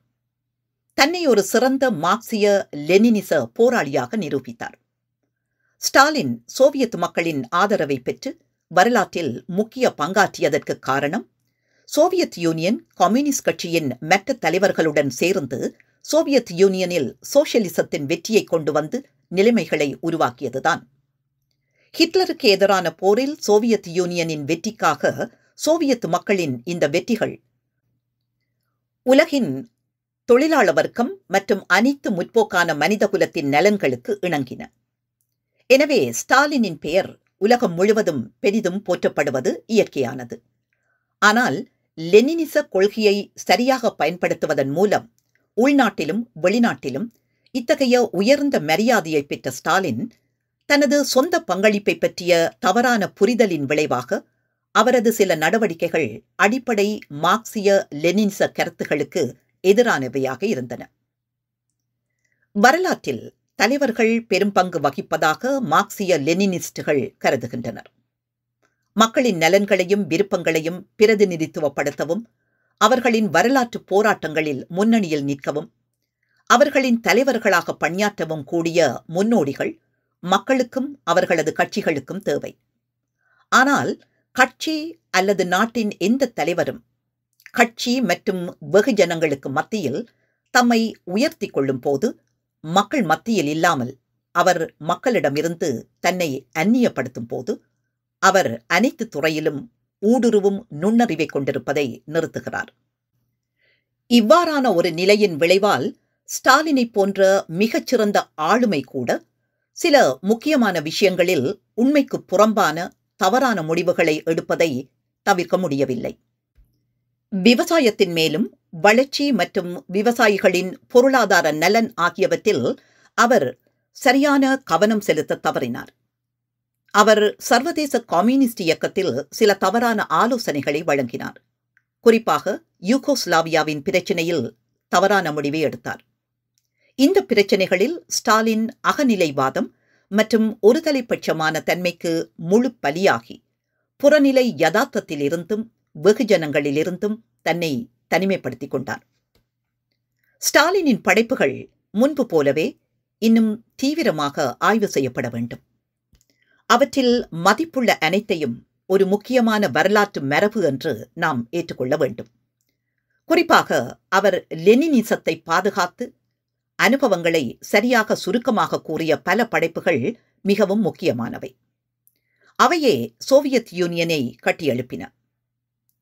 தன்னை ஒரு சிறந்த மார்க்சிய லெனினிச போராளியாக நிரூபித்தார். ஸ்டாலின் சோவியத் மக்களின் ஆதரவை பெற்று வரலாற்றில் முக்கிய பங்காற்றியதற்கு காரணம், சோவியத் யூனியன் கம்யூனிஸ்ட் கட்சியின் மற்ற தலைவர்களுடன் சேர்ந்து சோவியத் யூனியனில் சோசியலிசத்தின் வெற்றியை கொண்டு வந்து நிலைமைகளை உருவாக்கியதுதான். ஹிட்லருக்கு எதிரான போரில் சோவியத் யூனியனின் வெற்றிக்காக சோவியத் மக்களின் இந்த வெற்றிகள் உலகின் தொழிலாள வர்க்கம் மற்றும் அனைத்து முற்போக்கான மனிதகுலத்தின் நலன்களுக்கு இணங்கின. எனவே ஸ்டாலினின் பெயர் உலகம் முழுவதும் பெரிதும் போற்றப்படுவது இயற்கையானது. ஆனால் லெனினிச கொள்கையை சரியாக பயன்படுத்துவதன் மூலம் உள்நாட்டிலும் வெளிநாட்டிலும் இத்தகைய உயர்ந்த மரியாதையை பெற்ற ஸ்டாலின் தனது சொந்த பங்களிப்பை பற்றிய தவறான புரிதலின் விளைவாக அவரது சில நடவடிக்கைகள் அடிப்படை மார்க்சிய லெனினிச கருத்துகளுக்கு எதிரானவையாக இருந்தன. வரலாற்றில் தலைவர்கள் பெரும் பங்கு வகிப்பதாக மார்க்சிய லெனினிஸ்டுகள் கருதுகின்றனர். மக்களின் நலன்களையும் விருப்பங்களையும் பிரதிநிதித்துவப்படுத்தவும், அவர்களின் வரலாற்று போராட்டங்களில் முன்னணியில் நிற்கவும், அவர்களின் தலைவர்களாக பணியாற்றவும் கூடிய முன்னோடிகள் மக்களுக்கும் அவர்களது கட்சிகளுக்கும் தேவை. ஆனால் கட்சி அல்லது நாட்டின் எந்த தலைவரும் கட்சி மற்றும் வெகுஜனங்களுக்கு மத்தியில் தம்மை உயர்த்தி கொள்ளும் போது மக்கள் மத்தியில் இல்லாமல் அவர் மக்களிடமிருந்து தன்னை அந்நியப்படுத்தும் போது அவர் அனைத்து துறையிலும் ஊடுருவும் நுண்ணறிவை கொண்டிருப்பதை நிறுத்துகிறார். இவ்வாறான ஒரு நிலையின் விளைவால் ஸ்டாலினை போன்ற மிகச்சிறந்த ஆளுமை கூட சில முக்கியமான விஷயங்களில் உண்மைக்கு புறம்பான தவறான முடிவுகளை எடுப்பதை தவிர்க்க முடியவில்லை. விவசாயத்தின் மேலும் வளர்ச்சி மற்றும் விவசாயிகளின் பொருளாதார நலன் ஆகியவற்றில் அவர் சரியான கவனம் செலுத்த தவறினார். அவர் சர்வதேச கம்யூனிஸ்ட் இயக்கத்தில் சில தவறான ஆலோசனைகளை வழங்கினார். குறிப்பாக யூகோஸ்லாவியாவின் பிரச்சினையில் தவறான முடிவை எடுத்தார். இந்த பிரச்சினைகளில் ஸ்டாலின் அகநிலைவாதம் மற்றும் ஒருதலைப்பட்சமான தன்மைக்கு முழு பலியாகி புறநிலை யதார்த்தத்திலிருந்தும் வெகுஜனங்களிலிருந்தும் தன்னை தனிமைப்படுத்திக் கொண்டார். ஸ்டாலினின் படைப்புகள் முன்பு போலவே இன்னும் தீவிரமாக ஆய்வு செய்யப்பட வேண்டும். அவற்றில் மதிப்புள்ள அனைத்தையும் ஒரு முக்கியமான வரலாற்று மரபு என்று நாம் ஏற்றுக்கொள்ள வேண்டும். குறிப்பாக அவர் லெனினிசத்தை பாதுகாத்து அனுபவங்களை சரியாக சுருக்கமாக கூறிய பல படைப்புகள் மிகவும் முக்கியமானவை. அவையே சோவியத் யூனியனை கட்டியெழுப்பின.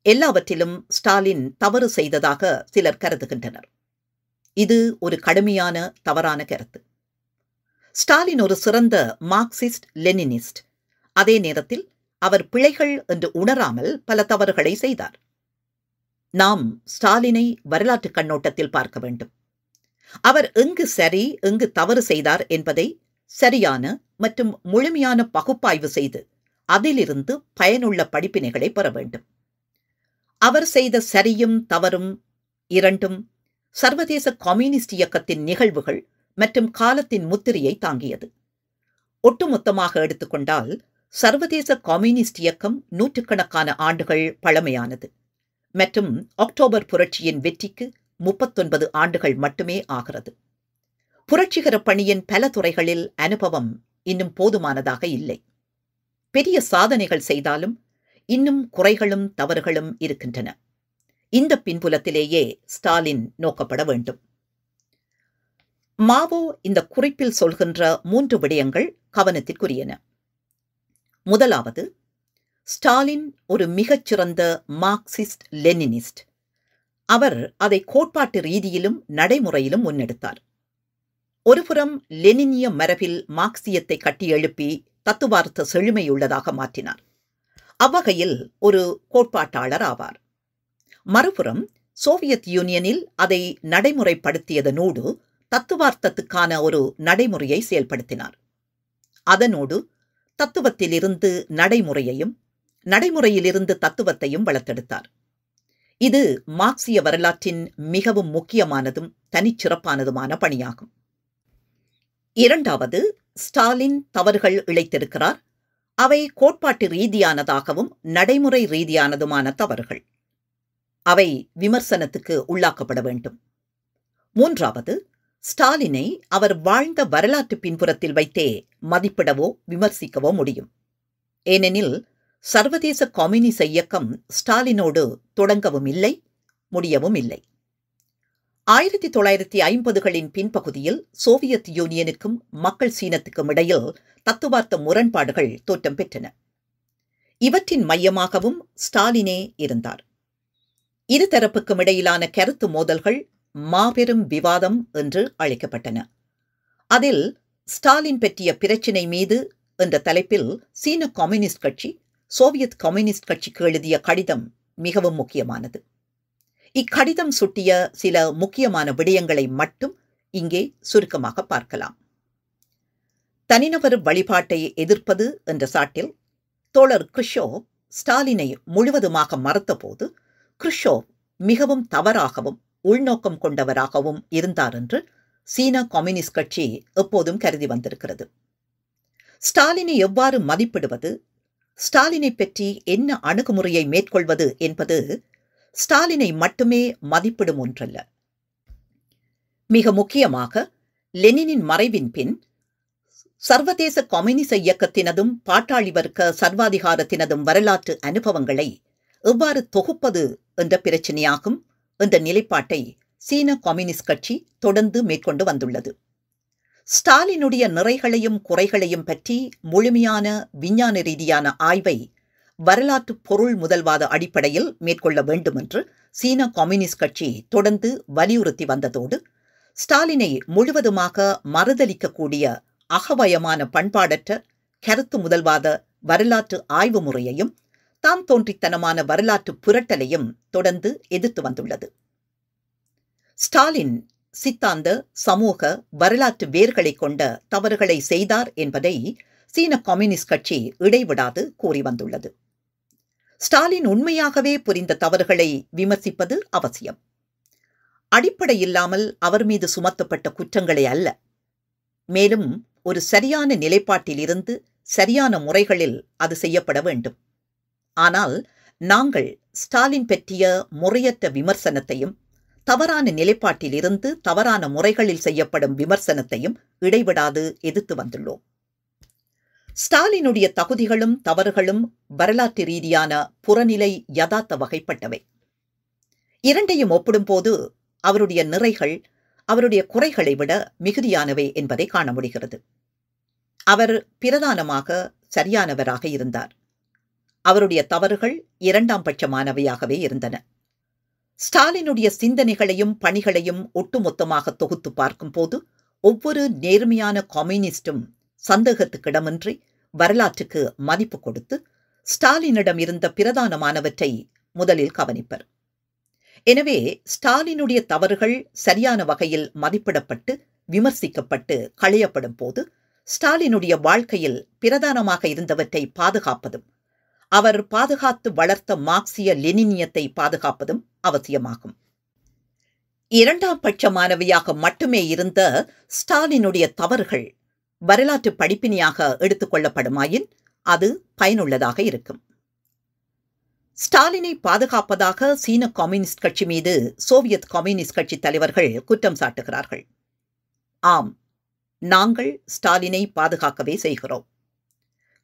எல்லாவற்றிலும் ஸ்டாலின் தவறு செய்ததாக சிலர் கருதுகின்றனர். இது ஒரு கடுமையான தவறான கருத்து. ஸ்டாலின் ஒரு சிறந்த மார்க்சிஸ்ட் லெனினிஸ்ட். அதே நேரத்தில் அவர் பிழைகள் என்று உணராமல் பல தவறுகளை செய்தார். நாம் ஸ்டாலினை வரலாற்று கண்ணோட்டத்தில் பார்க்க வேண்டும். அவர் எங்கு சரி எங்கு தவறு செய்தார் என்பதை சரியான மற்றும் முழுமையான பகுப்பாய்வு செய்து அதிலிருந்து பயனுள்ள படிப்பினைகளை பெற வேண்டும். அவர் செய்த சரியும் தவறும் இரண்டும் சர்வதேச கம்யூனிஸ்ட் இயக்கத்தின் நிகழ்வுகள் மற்றும் காலத்தின் முத்திரையை தாங்கியது. ஒட்டுமொத்தமாக எடுத்துக்கொண்டால் சர்வதேச கம்யூனிஸ்ட் இயக்கம் நூற்றுக்கணக்கான ஆண்டுகள் பழமையானது மற்றும் அக்டோபர் புரட்சியின் வெற்றிக்கு 39 ஆண்டுகள் மட்டுமே ஆகிறது. புரட்சிகர பணியின் பல துறைகளில் அனுபவம் இன்னும் போதுமானதாக இல்லை. பெரிய சாதனைகள் செய்தாலும் இன்னும் குறைகளும் தவறுகளும் இருக்கின்றன. இந்த பின்புலத்திலேயே ஸ்டாலின் நோக்கப்பட வேண்டும். மாவோ இந்த குறிப்பில் சொல்கின்ற 3 விடயங்கள் கவனத்திற்குரியன. முதலாவது, ஸ்டாலின் ஒரு மிகச்சிறந்த மார்க்சிஸ்ட் லெனினிஸ்ட். அவர் அதை கோட்பாட்டு ரீதியிலும் நடைமுறையிலும் முன்னெடுத்தார். ஒருபுறம் லெனினிய மரபில் மார்க்சியத்தை கட்டியெழுப்பி தத்துவார்த்த செழுமையுள்ளதாக மாற்றினார். அவ்வகையில் ஒரு கோட்பாட்டாளர் ஆவார். மறுபுறம் சோவியத் யூனியனில் அதை நடைமுறைப்படுத்தியதனோடு தத்துவார்த்தத்துக்கான ஒரு நடைமுறையை செயல்படுத்தினார். அதனோடு தத்துவத்திலிருந்து நடைமுறையையும் நடைமுறையிலிருந்து தத்துவத்தையும் வளர்த்தெடுத்தார். இது மார்க்சிய வரலாற்றின் மிகவும் முக்கியமானதும் தனிச்சிறப்பானதுமான பணியாகும். இரண்டாவது, ஸ்டாலின் தவறுகள் இழைத்திருக்கிறார். அவை கோட்பாட்டு ரீதியானதாகவும் நடைமுறை ரீதியானதுமான தவறுகள். அவை விமர்சனத்துக்கு உள்ளாக்கப்பட வேண்டும். மூன்றாவது, ஸ்டாலினை அவர் வாழ்ந்த வரலாற்று பின்புறத்தில் வைத்தே மதிப்பிடவோ விமர்சிக்கவோ முடியும். ஏனெனில் சர்வதேச கம்யூனிச இயக்கம் ஸ்டாலினோடு தொடங்கவும் இல்லை, முடியவும் இல்லை. 1950களின் பின்பகுதியில் சோவியத் யூனியனுக்கும் மக்கள் சீனத்துக்கும் இடையில் தத்துவார்த்த முரண்பாடுகள் தோற்றம் பெற்றன. இவற்றின் மையமாகவும் ஸ்டாலினே இருந்தார். இருதரப்புக்கும் இடையிலான கருத்து மோதல்கள் மாபெரும் விவாதம் என்று அழைக்கப்பட்டன. அதில் ஸ்டாலின் பற்றிய பிரச்சினை மீது என்ற தலைப்பில் சீன கம்யூனிஸ்ட் கட்சி சோவியத் கம்யூனிஸ்ட் கட்சிக்கு எழுதிய கடிதம் மிகவும் முக்கியமானது. இக்கடிதம் சுட்டிய சில முக்கியமான விடயங்களை மட்டும் இங்கே சுருக்கமாக பார்க்கலாம். தனிநபர் வழிபாட்டை எதிர்ப்பது என்ற சாட்டில் தோழர் க்ருஷ்சோவ் ஸ்டாலினை முழுவதுமாக மறுத்தபோது க்ருஷ்சோவ் மிகவும் தவறாகவும் உள்நோக்கம் கொண்டவராகவும் இருந்தார் என்று சீன கம்யூனிஸ்ட் கட்சி எப்போதும் கருதி வந்திருக்கிறது. ஸ்டாலினை எவ்வாறு மதிப்பிடுவது, ஸ்டாலினை பற்றி என்ன அணுகுமுறையை மேற்கொள்வது என்பது ஸ்டாலினை மட்டுமே மதிப்பிடும் ஒன்றல்ல. மிக முக்கியமாக லெனினின் மறைவின் பின் சர்வதேச கம்யூனிச இயக்கத்தினதும் பாட்டாளி வர்க்க சர்வாதிகாரத்தினதும் வரலாற்று அனுபவங்களை எவ்வாறு தொகுப்பது என்ற பிரச்சினையாகும் என்ற நிலைப்பாட்டை சீன கம்யூனிஸ்ட் கட்சி தொடர்ந்து மேற்கொண்டு வந்துள்ளது. ஸ்டாலினுடைய நிறைகளையும் குறைகளையும் பற்றி முழுமையான விஞ்ஞான ரீதியான ஆய்வை வரலாற்று பொருள் முதல்வாத அடிப்படையில் மேற்கொள்ள வேண்டும் என்று சீன கம்யூனிஸ்ட் கட்சி தொடர்ந்து வலியுறுத்தி வந்ததோடு ஸ்டாலினை முழுவதுமாக மறுதலிக்கக்கூடிய அகவயமான பண்பாடற்ற கருத்து முதல்வாத வரலாற்று ஆய்வு முறையையும் தாம் தோன்றித்தனமான வரலாற்று புரட்டலையும் தொடர்ந்து எதிர்த்து வந்துள்ளது. ஸ்டாலின் சித்தாந்த சமூக வரலாற்று வேர்களை கொண்ட தவறுகளை செய்தார் என்பதை சீன கம்யூனிஸ்ட் கட்சி இடைவிடாது கூறி வந்துள்ளது. ஸ்டாலின் உண்மையாகவே புரிந்த தவறுகளை விமர்சிப்பது அவசியம். அடிப்படையில்லாமல் அவர் மீது சுமத்தப்பட்ட குற்றங்களை அல்ல. மேலும் ஒரு சரியான நிலைப்பாட்டிலிருந்து சரியான முறைகளில் அது செய்யப்பட வேண்டும். ஆனால் நாங்கள் ஸ்டாலின் பற்றிய முறையற்ற விமர்சனத்தையும் தவறான நிலைப்பாட்டிலிருந்து தவறான முறைகளில் செய்யப்படும் விமர்சனத்தையும் இடைவிடாது எதிர்த்து வந்துள்ளோம். ஸ்டாலினுடைய தகுதிகளும் தவறுகளும் வரலாற்று ரீதியான புறநிலை யதார்த்த வகைப்பட்டவை. இரண்டையும் ஒப்பிடும்போது அவருடைய நிறைகள் அவருடைய குறைகளை விட மிகுதியானவை என்பதை காண முடிகிறது. அவர் பிரதானமாக சரியானவராக இருந்தார். அவருடைய தவறுகள் இரண்டாம் பட்சமானவையாகவே இருந்தன. ஸ்டாலினுடைய சிந்தனைகளையும் பணிகளையும் ஒட்டுமொத்தமாக தொகுத்து பார்க்கும்போது ஒவ்வொரு நேர்மையான கம்யூனிஸ்டும் சந்தேகத்துக்கிடமின்றி வரலாற்றுக்கு மதிப்பு கொடுத்து ஸ்டாலினிடம் இருந்த பிரதானமானவற்றை முதலில் கவனிப்பர். எனவே ஸ்டாலினுடைய தவறுகள் சரியான வகையில் மதிப்பிடப்பட்டு விமர்சிக்கப்பட்டு களையப்படும் போது ஸ்டாலினுடைய வாழ்க்கையில் பிரதானமாக இருந்தவற்றை பாதுகாப்பதும் அவர் பாதுகாத்து வளர்த்த மார்க்சிய லெனினியத்தை பாதுகாப்பதும் அவசியமாகும். இரண்டாம் பட்சமானவையாக மட்டுமே இருந்த ஸ்டாலினுடைய தவறுகள் வரலாற்று படிப்பினையாக எடுத்துக்கொள்ளப்படுமாயின் அது பயனுள்ளதாக இருக்கும். ஸ்டாலினை பாதுகாப்பதாக சீன கம்யூனிஸ்ட் கட்சி மீது சோவியத் கம்யூனிஸ்ட் கட்சி தலைவர்கள் குற்றம் சாட்டுகிறார்கள். ஆம், நாங்கள் ஸ்டாலினை பாதுகாக்கவே செய்கிறோம்.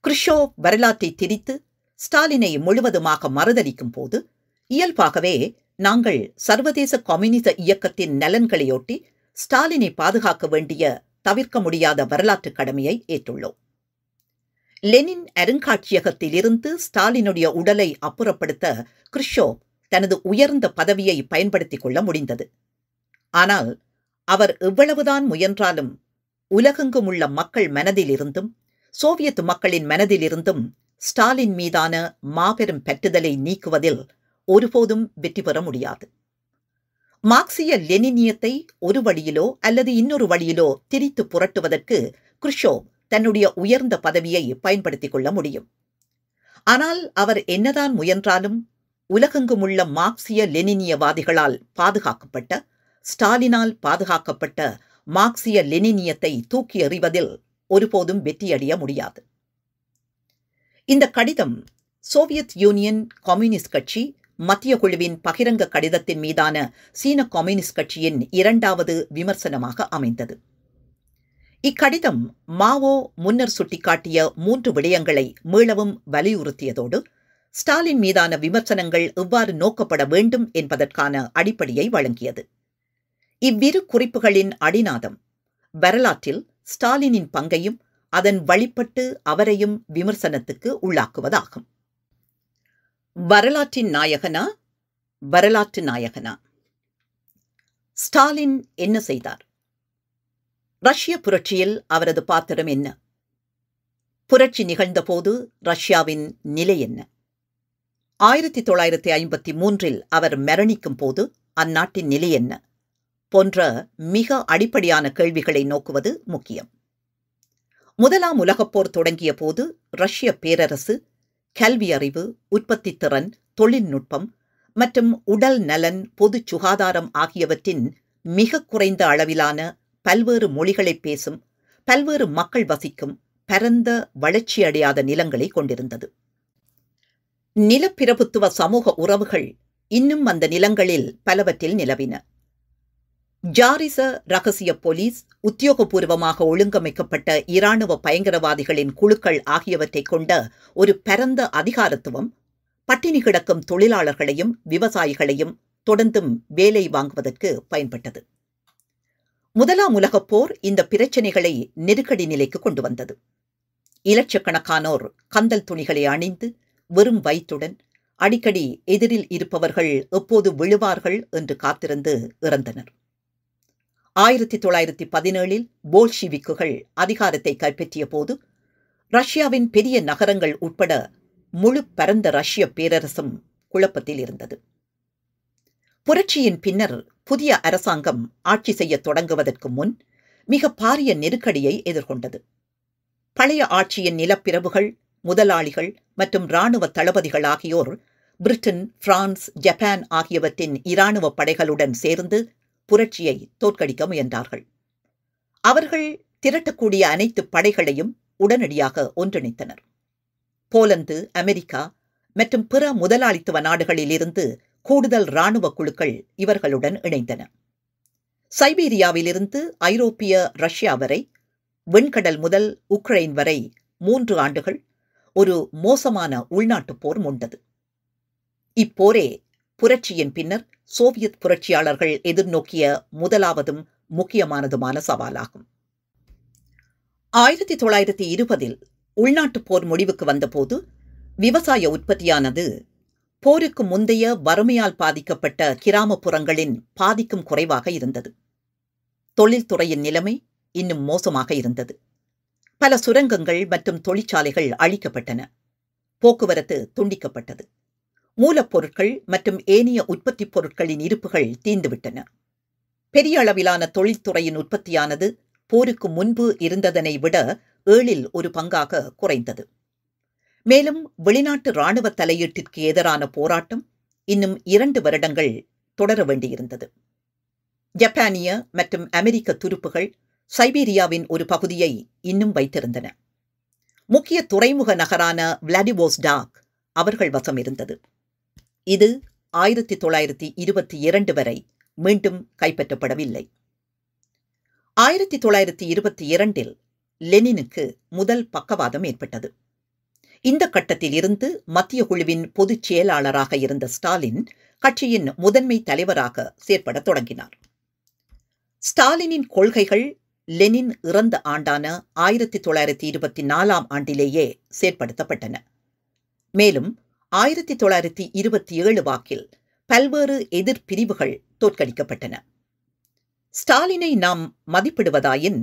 க்ருஷ்சோவ் வரலாற்றை திரித்து ஸ்டாலினை முழுவதுமாக மறுதலிக்கும் போது இயல்பாகவே நாங்கள் சர்வதேச கம்யூனிச இயக்கத்தின் நலன்களையொட்டி ஸ்டாலினை பாதுகாக்க வேண்டிய தவிர்க்க முடியாத வரலாற்று கடமையை ஏற்றுள்ளோம். லெனின் அருங்காட்சியகத்திலிருந்து ஸ்டாலினுடைய உடலை அப்புறப்படுத்த க்ருஷ்சோவ் தனது உயர்ந்த பதவியை பயன்படுத்திக் கொள்ள முடிந்தது. ஆனால் அவர் எவ்வளவுதான் முயன்றாலும் உலகெங்கும் உள்ள மக்கள் மனதிலிருந்தும் சோவியத் மக்களின் மனதிலிருந்தும் ஸ்டாலின் மீதான மாபெரும் பற்றுதலை நீக்குவதில் ஒருபோதும் வெற்றி பெற முடியாது. மார்க்சிய லெனினியத்தை ஒரு வழியிலோ அல்லது இன்னொரு வழியிலோ திரித்து புரட்டுவதற்கு க்ருஷ்சோவ் தன்னுடைய உயர்ந்த பதவியை பயன்படுத்திக் கொள்ள முடியும். ஆனால் அவர் என்னதான் முயன்றாலும் உலகெங்கும் உள்ள மார்க்சிய லெனினியவாதிகளால் பாதுகாக்கப்பட்ட, ஸ்டாலினால் பாதுகாக்கப்பட்ட மார்க்சிய லெனினியத்தை தூக்கி எறிவதில் ஒருபோதும் வெற்றியடைய முடியாது. இந்த கடிதம் சோவியத் யூனியன் கம்யூனிஸ்ட் கட்சி மத்திய குழுவின் பகிரங்க கடிதத்தின் மீதான சீன கம்யூனிஸ்ட் கட்சியின் இரண்டாவது விமர்சனமாக அமைந்தது. இக்கடிதம் மாவோ முன்னர் சுட்டிக்காட்டிய 3 விடயங்களை மீளவும் வலியுறுத்தியதோடு ஸ்டாலின் மீதான விமர்சனங்கள் எவ்வாறு நோக்கப்பட வேண்டும் என்பதற்கான அடிப்படையை வழங்கியது. இவ்விரு குறிப்புகளின் அடிநாதம் வரலாற்றில் ஸ்டாலினின் பங்கையும் அதன் வழிபட்டு அவரையும் விமர்சனத்துக்கு உள்ளாக்குவதாகும். வரலாற்றின் நாயகனா, வரலாற்று நாயகனா? ஸ்டாலின் என்ன செய்தார்? ரஷ்ய புரட்சியில் அவரது பாத்திரம் என்ன? புரட்சி நிகழ்ந்தபோது ரஷ்யாவின் நிலை என்ன? 1953 அவர் மரணிக்கும் போது அந்நாட்டின் நிலை என்ன? போன்ற மிக அடிப்படையான கேள்விகளை நோக்குவது முக்கியம். முதலாம் உலகப்போர் தொடங்கிய போது ரஷ்ய பேரரசு கல்வி அறிவு, உற்பத்தி திறன், தொழில்நுட்பம் மற்றும் உடல் நலன், பொது சுகாதாரம் ஆகியவற்றின் மிக குறைந்த அளவிலான பல்வேறு மொழிகளை பேசும், பல்வேறு மக்கள் வசிக்கும் பரந்த வளர்ச்சியடையாத நிலங்களை கொண்டிருந்தது. நிலப்பிரபுத்துவ சமூக உறவுகள் இன்னும் அந்த நிலங்களில் பலவற்றில் நிலவின. ஜாரிச ரகசிய போலீஸ், உத்தியோகபூர்வமாக ஒழுங்கமைக்கப்பட்ட இராணுவ பயங்கரவாதிகளின் குழுக்கள் ஆகியவற்றை கொண்ட ஒரு பரந்த அதிகாரத்துவம் பட்டினி கிடக்கும் தொழிலாளர்களையும் விவசாயிகளையும் தொடர்ந்தும் வேலை வாங்குவதற்கு பயன்பட்டது. முதலாம் உலகப்போர் இந்த பிரச்சினைகளை நெருக்கடி நிலைக்கு கொண்டு வந்தது. இலட்சக்கணக்கானோர் கந்தல் துணிகளை அணிந்து வெறும் வயிற்றுடன் அடிக்கடி எதிரில் இருப்பவர்கள் எப்போது விழுவார்கள் என்று காத்திருந்து இறந்தனர். 1917 போல்ஷிவிக்குகள் அதிகாரத்தை கைப்பற்றிய போது ரஷ்யாவின் பெரிய நகரங்கள் உட்பட முழு பரந்த ரஷ்ய பேரரசும் குழப்பத்தில் இருந்தது. புரட்சியின் பின்னர் புதிய அரசாங்கம் ஆட்சி செய்ய தொடங்குவதற்கு முன் மிக பாரிய நெருக்கடியை எதிர்கொண்டது. பழைய ஆட்சியின் நிலப்பிரபுகள், முதலாளிகள் மற்றும் இராணுவ தளபதிகள் ஆகியோர் பிரிட்டன், பிரான்ஸ், ஜப்பான் ஆகியவற்றின் இராணுவ படைகளுடன் சேர்ந்து புரட்சியை தோற்கடிக்க முயன்றார்கள். அவர்கள் திரட்டக்கூடிய அனைத்து படைகளையும் உடனடியாக ஒன்றிணைத்தனர். போலந்து, அமெரிக்கா மற்றும் பிற முதலாளித்துவ நாடுகளில் இருந்து கூடுதல் இராணுவ குழுக்கள் இவர்களுடன் இணைந்தன. சைபீரியாவிலிருந்து ஐரோப்பிய ரஷ்யா வரை, வெண்கடல் முதல் உக்ரைன் வரை 3 ஆண்டுகள் ஒரு மோசமான உள்நாட்டுப் போர் மூண்டது. இப்போரே புரட்சியின் பின்னர் சோவியத் புரட்சியாளர்கள் எதிர்நோக்கிய முதலாவதும் முக்கியமானதுமான சவாலாகும். 1920 உள்நாட்டுப் போர் முடிவுக்கு வந்தபோது விவசாய உற்பத்தியானது போருக்கு முந்தைய வறுமையால் பாதிக்கப்பட்ட கிராமப்புறங்களின் பாதிக்கும் குறைவாக இருந்தது. தொழில்துறையின் நிலைமை இன்னும் மோசமாக இருந்தது. பல சுரங்கங்கள் மற்றும் தொழிற்சாலைகள் அழிக்கப்பட்டன. போக்குவரத்து துண்டிக்கப்பட்டது. மூலப்பொருட்கள் மற்றும் ஏனைய உற்பத்திப் பொருட்களின் இருப்புகள் தீர்ந்துவிட்டன. பெரிய அளவிலான தொழில்துறையின் உற்பத்தியானது போருக்கு முன்பு இருந்ததனை விட 1/7 பங்காக குறைந்தது. மேலும் வெளிநாட்டு இராணுவ தலையீட்டிற்கு எதிரான போராட்டம் இன்னும் 2 வருடங்கள் தொடர வேண்டியிருந்தது. ஜப்பானிய மற்றும் அமெரிக்க துருப்புகள் சைபீரியாவின் ஒரு பகுதியை இன்னும் வைத்திருந்தன. முக்கிய துறைமுக நகரான விளாடிவோஸ்டாக் அவர்கள் வசம் இருந்தது. இது 1922 வரை மீண்டும் கைப்பற்றப்படவில்லை. 1922 லெனினுக்கு முதல் பக்கவாதம் ஏற்பட்டது. இந்த கட்டத்தில் இருந்து மத்திய குழுவின் பொதுச் செயலாளராக இருந்த ஸ்டாலின் கட்சியின் முதன்மை தலைவராக செயற்படத் தொடங்கினார். ஸ்டாலினின் கொள்கைகள் லெனின் இறந்த ஆண்டான 1924ஆம் ஆண்டிலேயே செயற்படுத்தப்பட்டன. மேலும் 1927 வாக்கில் பல்வேறு எதிர்பிரிவுகள் தோற்கடிக்கப்பட்டன. ஸ்டாலினை நாம் மதிப்பிடுவதாயின்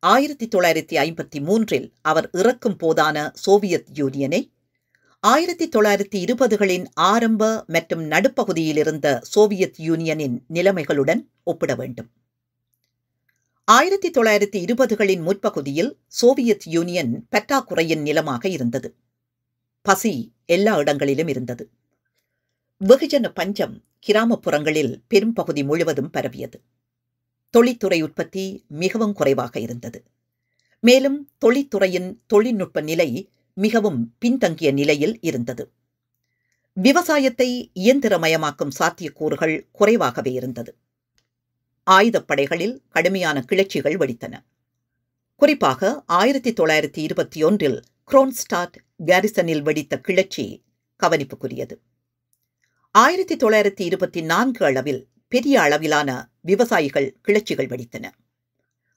1953இல் அவர் இறக்கும் போதான சோவியத் யூனியனை 1920களின் ஆரம்ப மற்றும் நடுப்பகுதியில் இருந்த சோவியத் யூனியனின் நிலைமைகளுடன் ஒப்பிட வேண்டும். 1920களின் முற்பகுதியில் சோவியத் யூனியன் பற்றாக்குறையின் நிலமாக இருந்தது. பசி எல்லா இடங்களிலும் இருந்தது. வெகுஜன பஞ்சம் கிராமப்புறங்களில் பெரும்பகுதி முழுவதும் பரவியது. தொழில்துறை உற்பத்தி மிகவும் குறைவாக இருந்தது. மேலும் தொழில்துறையின் தொழில்நுட்ப நிலை மிகவும் பின்தங்கிய நிலையில் இருந்தது. விவசாயத்தை இயந்திரமயமாக்கும் சாத்தியக்கூறுகள் குறைவாகவே இருந்தது. ஆயுதப்படைகளில் கடுமையான கிளர்ச்சிகள் வெடித்தன. குறிப்பாக 1921இல் குரோன்ஸ்டாட் கேரிசனில் வெடித்த கிளர்ச்சி கவனிப்புக்குரியது. 1924 அளவில் பெரிய அளவிலான விவசாயிகள் கிளர்ச்சிகள் வெடித்தன.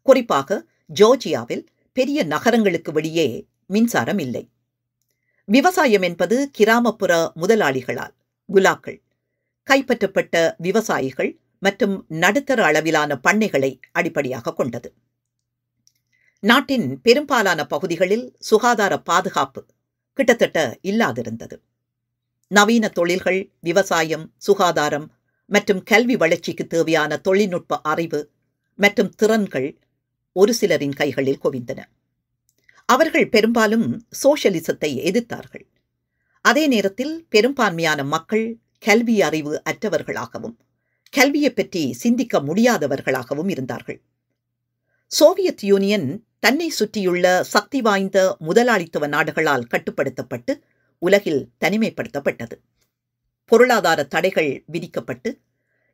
குறிப்பாக ஜோர்ஜியாவில் பெரிய நகரங்களுக்கு வெளியே மின்சாரம் இல்லை. விவசாயம் என்பது கிராமப்புற முதலாளிகளால் குலாக்கள் கைப்பற்றப்பட்ட விவசாயிகள் மற்றும் நடுத்தர அளவிலான பண்ணைகளை அடிப்படையாக கொண்டது. நாட்டின் பெரும்பாலான பகுதிகளில் சுகாதார பாதுகாப்பு கிட்டத்தட்ட இல்லாதிருந்தது. நவீன தொழில்கள், விவசாயம், சுகாதாரம் மற்றும் கல்வி வளர்ச்சிக்கு தேவையான தொழில்நுட்ப அறிவு மற்றும் திறன்கள் ஒரு சிலரின் கைகளில் குவிந்தன. அவர்கள் பெரும்பாலும் சோஷலிசத்தை எதிர்த்தார்கள். அதே நேரத்தில் பெரும்பான்மையான மக்கள் கல்வி அறிவு அற்றவர்களாகவும் கல்வியை பற்றி சிந்திக்க முடியாதவர்களாகவும் இருந்தார்கள். சோவியத் யூனியன் தன்னை சுற்றியுள்ள சக்தி வாய்ந்த முதலாளித்துவ நாடுகளால் கட்டுப்படுத்தப்பட்டு உலகில் தனிமைப்படுத்தப்பட்டது. பொருளாதார தடைகள் விதிக்கப்பட்டு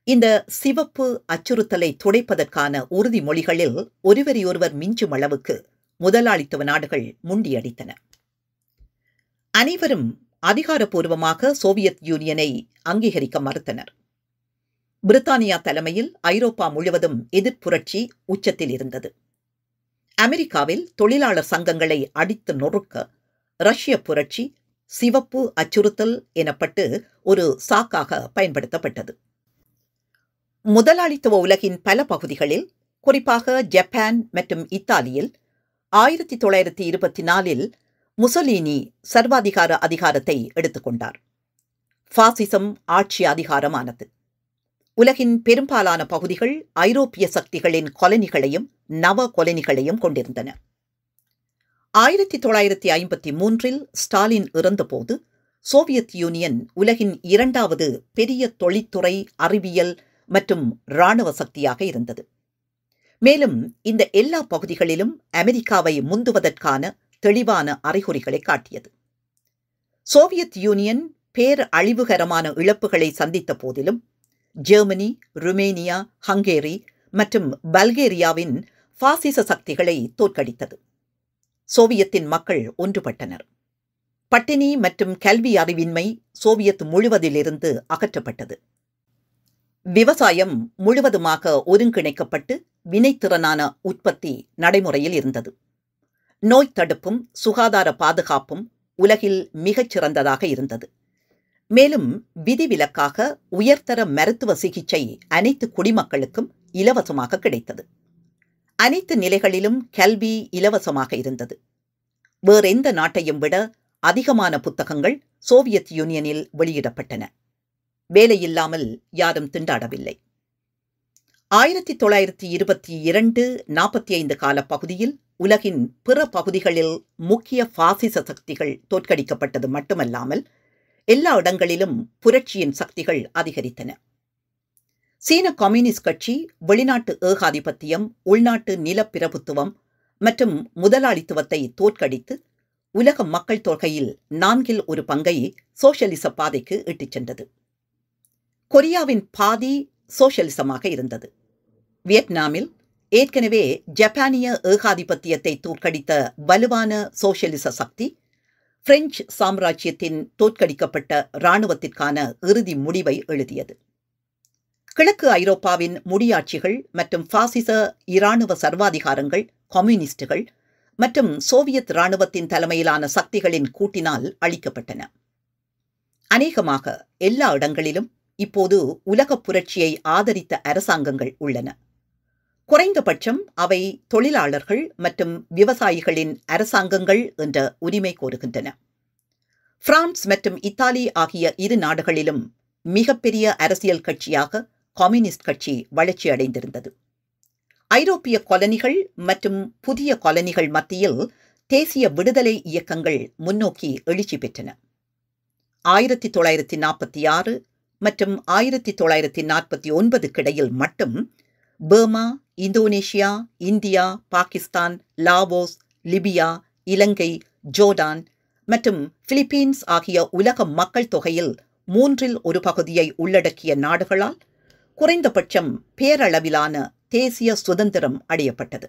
இந்த சிவப்பு அச்சுறுத்தலை துடைப்பதற்கான உறுதிமொழிகளில் ஒருவரையொருவர் மிஞ்சும் அளவுக்கு முதலாளித்துவ நாடுகள் முண்டியடித்தன. அனைவரும் அதிகாரப்பூர்வமாக சோவியத் யூனியனை அங்கீகரிக்க மறுத்தனர். பிரித்தானியா தலைமையில் ஐரோப்பா முழுவதும் எதிர்ப்புரட்சி உச்சத்தில் இருந்தது. அமெரிக்காவில் தொழிலாளர் சங்கங்களை அடித்து நொறுக்க ரஷ்ய புரட்சி சிவப்பு அச்சுறுத்தல் எனப்பட்டு ஒரு சாக்காக பயன்படுத்தப்பட்டது. முதலாளித்துவ உலகின் பல பகுதிகளில், குறிப்பாக ஜப்பான் மற்றும் இத்தாலியில் 1924இல் முசோலினி சர்வாதிகார அதிகாரத்தை எடுத்துக்கொண்டார். பாசிசம் ஆட்சி அதிகாரமானது. உலகின் பெரும்பாலான பகுதிகள் ஐரோப்பிய சக்திகளின் கொலனிகளையும் நவ கொலனிகளையும் கொண்டிருந்தன. 1953இல் ஸ்டாலின் இறந்தபோது சோவியத் யூனியன் உலகின் இரண்டாவது பெரிய தொழில்துறை, அறிவியல் மற்றும் இராணுவ சக்தியாக இருந்தது. மேலும் இந்த எல்லா பகுதிகளிலும் அமெரிக்காவை முந்துவதற்கான தெளிவான அறிகுறிகளை காட்டியது. சோவியத் யூனியன் பேரழிவுகரமான இழப்புகளை சந்தித்த போதிலும் ஜெர்மனி, ருமேனியா, ஹங்கேரி மற்றும் பல்கேரியாவின் பாசிச சக்திகளை தோற்கடித்தது. சோவியத்தின் மக்கள் ஒன்றுபட்டனர். பட்டினி மற்றும் கல்வி அறிவின்மை சோவியத் முழுவதிலிருந்து அகற்றப்பட்டது. விவசாயம் முழுவதுமாக ஒருங்கிணைக்கப்பட்டு வினைத்திறனான உற்பத்தி நடைமுறையில் இருந்தது. நோய் தடுப்பும் சுகாதார பாதுகாப்பும் உலகில் மிகச்சிறந்ததாக இருந்தது. மேலும் விதிவிலக்காக உயர்தர மருத்துவ சிகிச்சை அனைத்து குடிமக்களுக்கும் இலவசமாக கிடைத்தது. அனைத்து நிலைகளிலும் கல்வி இலவசமாக இருந்தது. வேறெந்த நாட்டையும் விட அதிகமான புத்தகங்கள் சோவியத் யூனியனில் வெளியிடப்பட்டன. வேலையில்லாமல் யாரும் திண்டாடவில்லை. 1922-45 கால பகுதியில் உலகின் பிற பகுதிகளில் முக்கிய பாசிச சக்திகள் தோற்கடிக்கப்பட்டது மட்டுமல்லாமல் எல்லா இடங்களிலும் புரட்சியின் சக்திகள் அதிகரித்தன. சீன கம்யூனிஸ்ட் கட்சி வெளிநாட்டு ஏகாதிபத்தியம், உள்நாட்டு நிலப்பிரபுத்துவம் மற்றும் முதலாளித்துவத்தை தோற்கடித்து உலக மக்கள் தொகையில் 1/4 சோஷலிச பாதைக்கு இட்டுச் சென்றது. கொரியாவின் பாதி சோஷலிசமாக இருந்தது. வியட்நாமில் ஏற்கனவே ஜப்பானிய ஏகாதிபத்தியத்தை தோற்கடித்த வலுவான சோஷலிச சக்தி பிரெஞ்சு சாம்ராஜ்யத்தின் தோற்கடிக்கப்பட்ட இராணுவத்திற்கான இறுதி முடிவை எழுதியது. கிழக்கு ஐரோப்பாவின் முடியாட்சிகள் மற்றும் பாசிச இராணுவ சர்வாதிகாரங்கள், கம்யூனிஸ்டுகள் மற்றும் சோவியத் இராணுவத்தின் தலைமையிலான சக்திகளின் கூட்டினால் அளிக்கப்பட்டன. அநேகமாக எல்லா இடங்களிலும் இப்போது உலகப் புரட்சியை ஆதரித்த அரசாங்கங்கள் உள்ளன. குறைந்தபட்சம் அவை தொழிலாளர்கள் மற்றும் விவசாயிகளின் அரசாங்கங்கள் என்ற உரிமை கோருகின்றன. பிரான்ஸ் மற்றும் இத்தாலி ஆகிய இரு நாடுகளிலும் மிகப்பெரிய அரசியல் கட்சியாக கம்யூனிஸ்ட் கட்சி வளர்ச்சியடைந்திருந்தது. ஐரோப்பிய காலனிகள் மற்றும் புதிய காலனிகள் மத்தியில் தேசிய விடுதலை இயக்கங்கள் முன்னோக்கி எழுச்சி பெற்றன. 1946 மற்றும் 1949 இடையில் மட்டும் Burma, Indonesia, India, Pakistan, Laos, Libya, Ilangai, Jordan மற்றும் பிலிப்பீன்ஸ் ஆகிய உலக மக்கள் தொகையில் 1/3 பகுதியை உள்ளடக்கிய நாடுகளால் குறைந்தபட்சம் பேரளவிலான தேசிய சுதந்திரம் அடையப்பட்டது.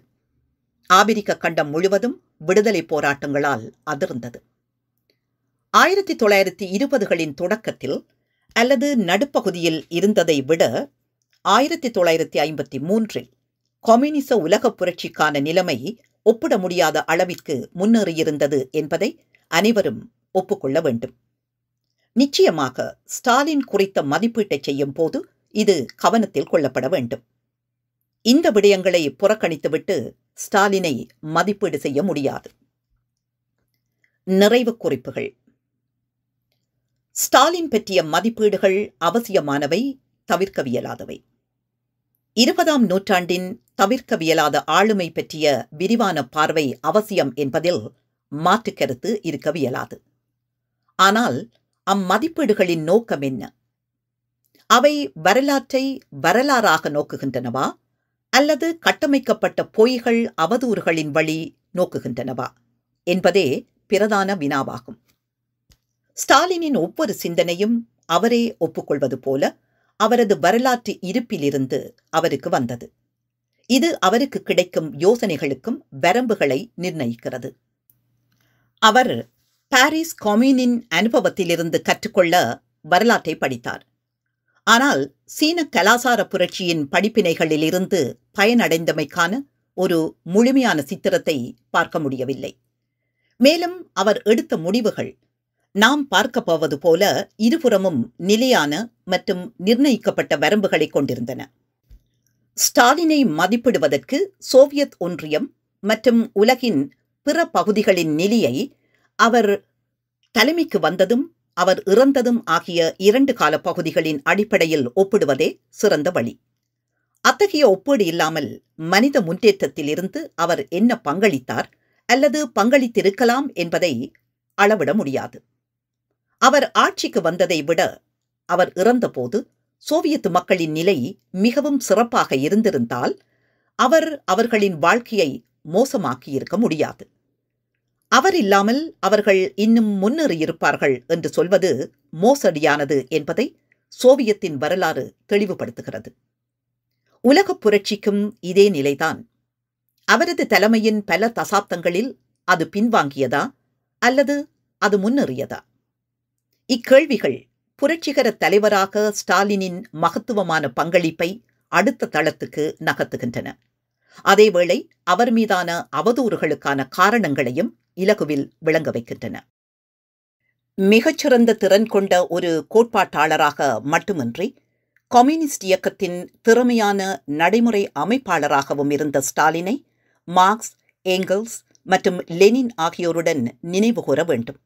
ஆபிரிக்க கண்டம் முழுவதும் விடுதலை போராட்டங்களால் அதிர்ந்தது. 1920களின் தொடக்கத்தில் அல்லது நடுப்பகுதியில் இருந்ததை விட 1953இல் கம்யூனிச உலகப் புரட்சிக்கான நிலைமை ஒப்பிட முடியாத அளவிற்கு முன்னேறியிருந்தது என்பதை அனைவரும் ஒப்புக்கொள்ள வேண்டும். நிச்சயமாக ஸ்டாலின் குறித்த மதிப்பீட்டை செய்யும் போது இது கவனத்தில் கொள்ளப்பட வேண்டும். இந்த விடயங்களை புறக்கணித்துவிட்டு ஸ்டாலினை மதிப்பீடு செய்ய முடியாது. நிறைவு குறிப்புகள். ஸ்டாலின் பற்றிய மதிப்பீடுகள் அவசியமானவை, தவிர்க்கவியலாதவை. 20ஆம் நூற்றாண்டின் தவிர்க்கவியலாத ஆளுமை பற்றிய விரிவான பார்வை அவசியம் என்பதில் மாற்று கருத்து இருக்கவியலாது. ஆனால் அம்மதிப்பீடுகளின் நோக்கம் என்ன? அவை வரலாற்றை வரலாறாக நோக்குகின்றனவா அல்லது கட்டமைக்கப்பட்ட பொய்கள், அவதூறுகளின் வழி நோக்குகின்றனவா என்பதே பிரதான வினாவாகும். ஸ்டாலினின் ஒவ்வொரு சிந்தனையும் அவரே ஒப்புக்கொள்வது போல அவரது வரலாற்று இருப்பிலிருந்து அவருக்கு வந்தது. இது அவருக்கு கிடைக்கும் யோசனைகளுக்கும் வரம்புகளை நிர்ணயிக்கிறது. அவர் பாரிஸ் கம்யூனின் அனுபவத்திலிருந்து கற்றுக்கொள்ள வரலாற்றை படித்தார். ஆனால் சீன கலாசார புரட்சியின் படிப்பினைகளிலிருந்து பயனடைந்தமைக்கான ஒரு முழுமையான சித்திரத்தை பார்க்க முடியவில்லை. மேலும் அவர் எடுத்த முடிவுகள் நாம் பார்க்க போவது போல இருபுறமும் நிலையான மற்றும் நிர்ணயிக்கப்பட்ட வரம்புகளை கொண்டிருந்தன. ஸ்டாலினை மதிப்பிடுவதற்கு சோவியத் ஒன்றியம் மற்றும் உலகின் பிற பகுதிகளின் நிலையை அவர் தலைமைக்கு வந்ததும் அவர் இறந்ததும் ஆகிய 2 கால பகுதிகளின் அடிப்படையில் ஒப்பிடுவதே சிறந்த வழி. அத்தகைய ஒப்பீடு இல்லாமல் மனித முன்னேற்றத்தில் இருந்து அவர் என்ன பங்களித்தார் அல்லது பங்களித்திருக்கலாம் என்பதை அளவிட முடியாது. அவர் ஆட்சிக்கு வந்ததை விட அவர் இறந்தபோது சோவியத் மக்களின் நிலை மிகவும் சிறப்பாக இருந்திருந்தால் அவர் அவர்களின் வாழ்க்கையை மோசமாக்கியிருக்க முடியாது. அவர் இல்லாமல் அவர்கள் இன்னும் முன்னேறியிருப்பார்கள் என்று சொல்வது மோசடியானது என்பதை சோவியத்தின் வரலாறு தெளிவுபடுத்துகிறது. உலகப் புரட்சிக்கும் இதே நிலைதான். அவரது தலைமையின் பல தசாப்தங்களில் அது பின்வாங்கியதா அல்லது அது முன்னேறியதா? இக்கேள்விகள் புரட்சிகர தலைவராக ஸ்டாலினின் மகத்துவமான பங்களிப்பை அடுத்த தளத்துக்கு நகர்த்துகின்றன. அதேவேளை அவர் மீதான அவதூறுகளுக்கான காரணங்களையும் இலகுவில் விளங்க வைக்கின்றன. மிகச்சிறந்த திறன் கொண்ட ஒரு கோட்பாட்டாளராக மட்டுமின்றி கம்யூனிஸ்ட் இயக்கத்தின் திறமையான நடைமுறை அமைப்பாளராகவும் இருந்த ஸ்டாலினை மார்க்ஸ், ஏங்கல்ஸ் மற்றும் லெனின் ஆகியோருடன் நினைவுகூர வேண்டும்.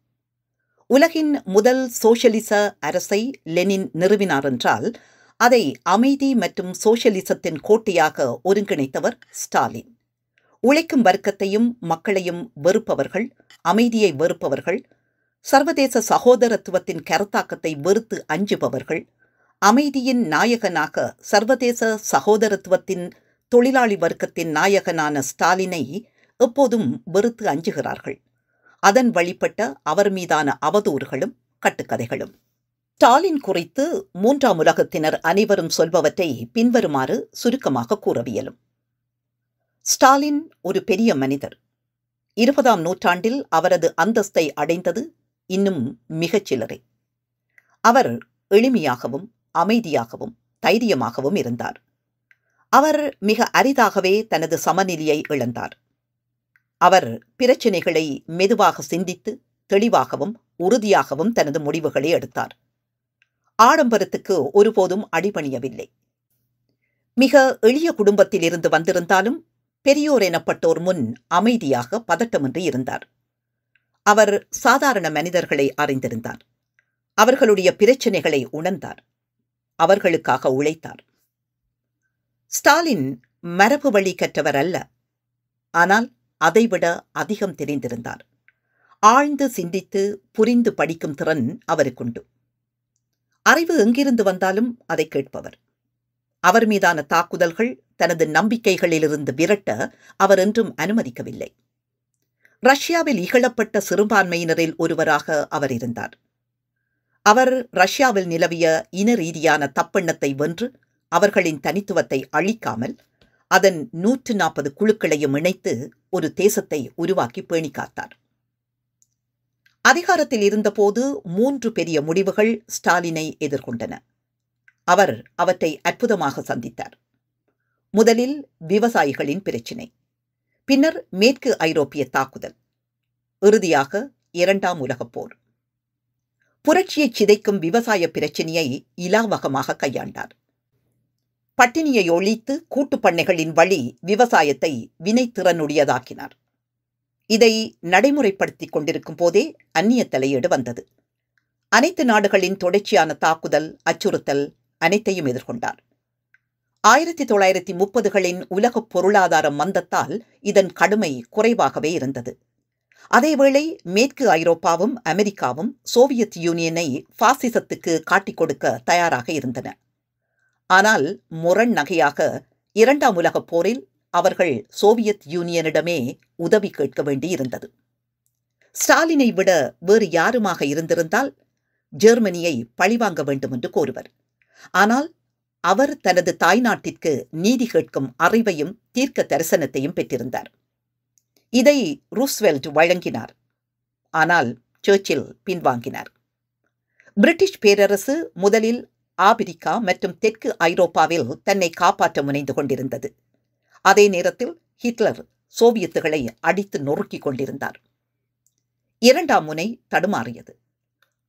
உலகின் முதல் சோஷலிச அரசை லெனின் நிறுவினார் என்றால் அதை அமைதி மற்றும் சோஷலிசத்தின் கோட்டையாக ஒருங்கிணைத்தவர் ஸ்டாலின். உழைக்கும் வர்க்கத்தையும் மக்களையும் வெறுப்பவர்கள், அமைதியை வெறுப்பவர்கள், சர்வதேச சகோதரத்துவத்தின் கருத்தாக்கத்தை வெறுத்து அஞ்சுபவர்கள், அமைதியின் நாயகனாக சர்வதேச சகோதரத்துவத்தின் தொழிலாளி வர்க்கத்தின் நாயகனான ஸ்டாலினை எப்போதும் வெறுத்து அஞ்சுகிறார்கள். அதன் வழிபட்ட அவர் மீதான அவதூறுகளும் கட்டுக்கதைகளும். ஸ்டாலின் குறித்து 3ஆம் உலகத்தினர் அனைவரும் சொல்பவற்றை பின்வருமாறு சுருக்கமாக கூறவியலும். ஸ்டாலின் ஒரு பெரிய மனிதர். 20ஆம் நூற்றாண்டில் அவரது அந்தஸ்தை அடைந்தது இன்னும் மிகச் சிலரே. அவர் எளிமையாகவும் அமைதியாகவும் தைரியமாகவும் இருந்தார். அவர் மிக அரிதாகவே தனது சமநிலையை இழந்தார். அவர் பிரச்சினைகளை மெதுவாக சிந்தித்து தெளிவாகவும் உறுதியாகவும் தனது முடிவுகளை எடுத்தார். ஆடம்பரத்துக்கு ஒருபோதும் அடிபணியவில்லை. மிக எளிய குடும்பத்தில் இருந்து வந்திருந்தாலும் பெரியோர் எனப்பட்டோர் முன் அமைதியாக பதட்டமின்றி இருந்தார். அவர் சாதாரண மனிதர்களை அறிந்திருந்தார். அவர்களுடைய பிரச்சினைகளை உணர்ந்தார். அவர்களுக்காக உழைத்தார். ஸ்டாலின் மரபு வழி கற்றவர் அல்ல, ஆனால் அதைவிட அதிகம் தெரிந்திருந்தார். ஆழ்ந்து சிந்தித்து புரிந்து படிக்கும் திறன் அவருக்குண்டு. அறிவு எங்கிருந்து வந்தாலும் அதை கேட்பவர். அவர் மீதான தாக்குதல்கள் தனது நம்பிக்கைகளிலிருந்து விரட்ட அவர் என்றும் அனுமதிக்கவில்லை. ரஷ்யாவில் இகழப்பட்ட சிறுபான்மையினரில் ஒருவராக அவர் இருந்தார். அவர் ரஷ்யாவில் நிலவிய இன ரீதியான தப்பெண்ணத்தை வென்று அவர்களின் தனித்துவத்தை அழிக்காமல் அதன் 140 குழுக்களையும் இணைத்து ஒரு தேசத்தை உருவாக்கி பேணி காத்தார். அதிகாரத்தில் இருந்தபோது 3 பெரிய முடிவுகள் ஸ்டாலினை எதிர்கொண்டன. அவர் அவற்றை அற்புதமாக சந்தித்தார். முதலில் விவசாயிகளின் பிரச்சினை, பின்னர் மேற்கு ஐரோப்பிய தாக்குதல், இறுதியாக 2ஆம் உலகப் போர். புரட்சியை சிதைக்கும் விவசாய பிரச்சினையை இலாவகமாக கையாண்டார். பட்டினியை ஒழித்து கூட்டுப் பண்ணைகளின் வழி விவசாயத்தை வினைத்திறனுடையதாக்கினார். இதை நடைமுறைப்படுத்திக் கொண்டிருக்கும் போதே அந்நிய தலையீடு வந்தது. அனைத்து நாடுகளின் தொடர்ச்சியான தாக்குதல், அச்சுறுத்தல் அனைத்தையும் எதிர்கொண்டார். 1930களின் உலகப் பொருளாதார மந்தத்தால் இதன் கடுமை குறைவாகவே இருந்தது. அதேவேளை மேற்கு ஐரோப்பாவும் அமெரிக்காவும் சோவியத் யூனியனை பாசிசத்துக்கு காட்டிக் கொடுக்க தயாராக இருந்தன. ஆனால் முரண் நகையாக 2ஆம் உலகப் போரில் அவர்கள் சோவியத் யூனியனிடமே உதவி கேட்க வேண்டியிருந்தது. ஸ்டாலினை விட வேறு யாருமாக இருந்திருந்தால் ஜெர்மனியை பழிவாங்க வேண்டும் என்று கோருவர். ஆனால் அவர் தனது தாய்நாட்டிற்கு நீதி கேட்கும் அறிவையும் தீர்க்க தரிசனத்தையும் பெற்றிருந்தார். இதை ரூஸ்வெல்ட் வழங்கினார். ஆனால் சர்ச்சில் பின்வாங்கினார். பிரிட்டிஷ் பேரரசு முதலில் ஆப்பிரிக்கா மற்றும் தெற்கு ஐரோப்பாவில் தன்னை காப்பாற்ற முனைந்து கொண்டிருந்தது. அதே நேரத்தில் ஹிட்லர் சோவியத்துகளை அடித்து நொறுக்கிக் கொண்டிருந்தார். 2ஆம் முனை தடுமாறியது.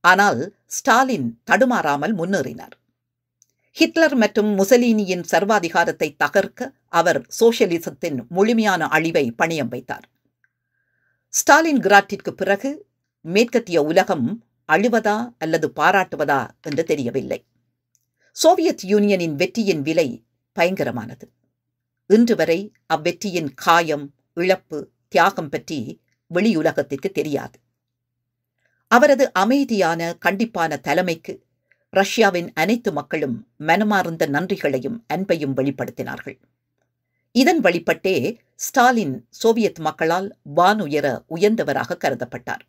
ஆனால் ஸ்டாலின் தடுமாறாமல் முன்னேறினார். ஹிட்லர் மற்றும் முசலினியின் சர்வாதிகாரத்தை தகர்க்க அவர் சோசியலிசத்தின் முழுமையான அழிவை பணியம் வைத்தார். ஸ்டாலின் கிராட்டிற்கு பிறகு மேற்கத்திய உலகம் அழுவதா அல்லது பாராட்டுவதா என்று தெரியவில்லை. சோவியத் யூனியனின் வெற்றியின் விலை பயங்கரமானது. இன்று வரை அவ்வெற்றியின் காயம், இழப்பு, தியாகம் பற்றி வெளியுலகத்திற்கு தெரியாது. அவரது அமைதியான கண்டிப்பான தலைமைக்கு ரஷ்யாவின் அனைத்து மக்களும் மனமார்ந்த நன்றிகளையும் அன்பையும் வெளிப்படுத்தினார்கள். இதன் வழிபட்டே ஸ்டாலின் சோவியத் மக்களால் வானுயர உயர்ந்தவராக கருதப்பட்டார்.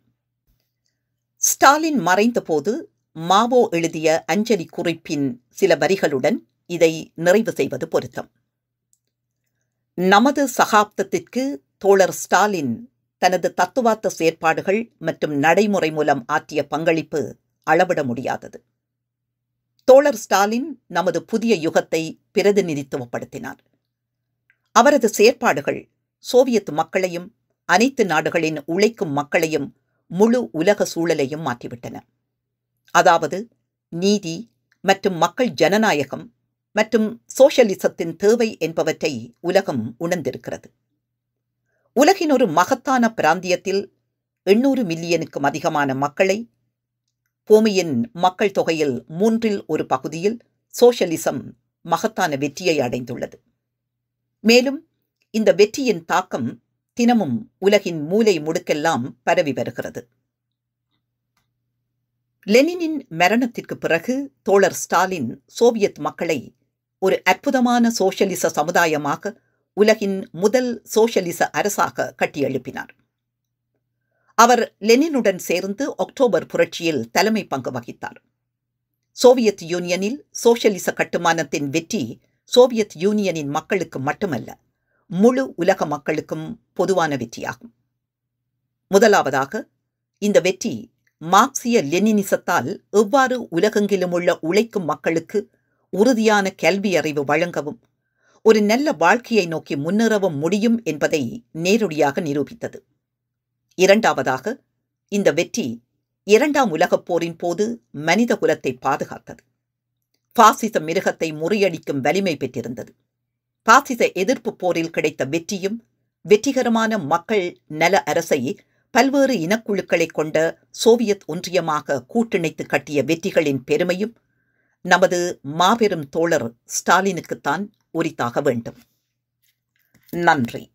ஸ்டாலின் மறைந்தபோது மாவோ எழுதிய அஞ்சலி குறிப்பின் சில வரிகளுடன் இதை நிறைவு செய்வது பொருத்தம். நமது சகாப்தத்திற்கு தோழர் ஸ்டாலின் தனது தத்துவார்த்த செயற்பாடுகள் மற்றும் நடைமுறை மூலம் ஆற்றிய பங்களிப்பு அளவிட முடியாதது. தோழர் ஸ்டாலின் நமது புதிய யுகத்தை பிரதிநிதித்துவப்படுத்தினார். அவரது செயற்பாடுகள் சோவியத் மக்களையும் அனைத்து நாடுகளின் உழைக்கும் மக்களையும் முழு உலக சூழலையும் மாற்றிவிட்டன. அதாவது நீதி மற்றும் மக்கள் ஜனநாயகம் மற்றும் சோஷலிசத்தின் தேவை என்பவற்றை உலகம் உணர்ந்திருக்கிறது. உலகின் ஒரு மகத்தான பிராந்தியத்தில் 800 மில்லியனுக்கும் அதிகமான மக்களை, பூமியின் மக்கள் தொகையில் 1/3 பகுதியில் சோஷலிசம் மகத்தான வெற்றியை அடைந்துள்ளது. மேலும் இந்த வெற்றியின் தாக்கம் தினமும் உலகின் மூலை முடுக்கெல்லாம் பரவி வருகிறது. லெனினின் மரணத்திற்கு பிறகு தோழர் ஸ்டாலின் சோவியத் மக்களை ஒரு அற்புதமான சோஷலிச சமுதாயமாக, உலகின் முதல் சோஷலிச அரசாக கட்டியெழுப்பினார். அவர் லெனினுடன் சேர்ந்து அக்டோபர் புரட்சியில் தலைமை பங்கு வகித்தார். சோவியத் யூனியனில் சோஷலிச கட்டுமானத்தின் வெற்றி சோவியத் யூனியனின் மக்களுக்கு மட்டுமல்ல, முழு உலக மக்களுக்கும் பொதுவான வெற்றியாகும். முதலாவதாக, இந்த வெற்றி மார்க்சிய லெனினிசத்தால் எவ்வாறு உலகெங்கிலும் உள்ள உழைக்கும் மக்களுக்கு உறுதியான கல்வி அறிவு வழங்கவும் ஒரு நல்ல வாழ்க்கையை நோக்கி முன்னேறவும் முடியும் என்பதை நேரடியாக நிரூபித்தது. இரண்டாவதாக, இந்த வெற்றி இரண்டாம் உலகப் போரின் போது மனித குலத்தை பாதுகாத்தது. பாசிச மிருகத்தை முறியடிக்கும் வலிமை பெற்றிருந்தது. பாசிச எதிர்ப்பு போரில் கிடைத்த வெற்றியும் வெற்றிகரமான மக்கள் நல அரசை பல்வேறு இனக்குழுக்களை கொண்ட சோவியத் ஒன்றியமாக கூட்டிணைத்து கட்டிய வெற்றிகளின் பெருமையும் நமது மாபெரும் தோழர் ஸ்டாலினுக்குத்தான் உரித்தாக வேண்டும். நன்றி.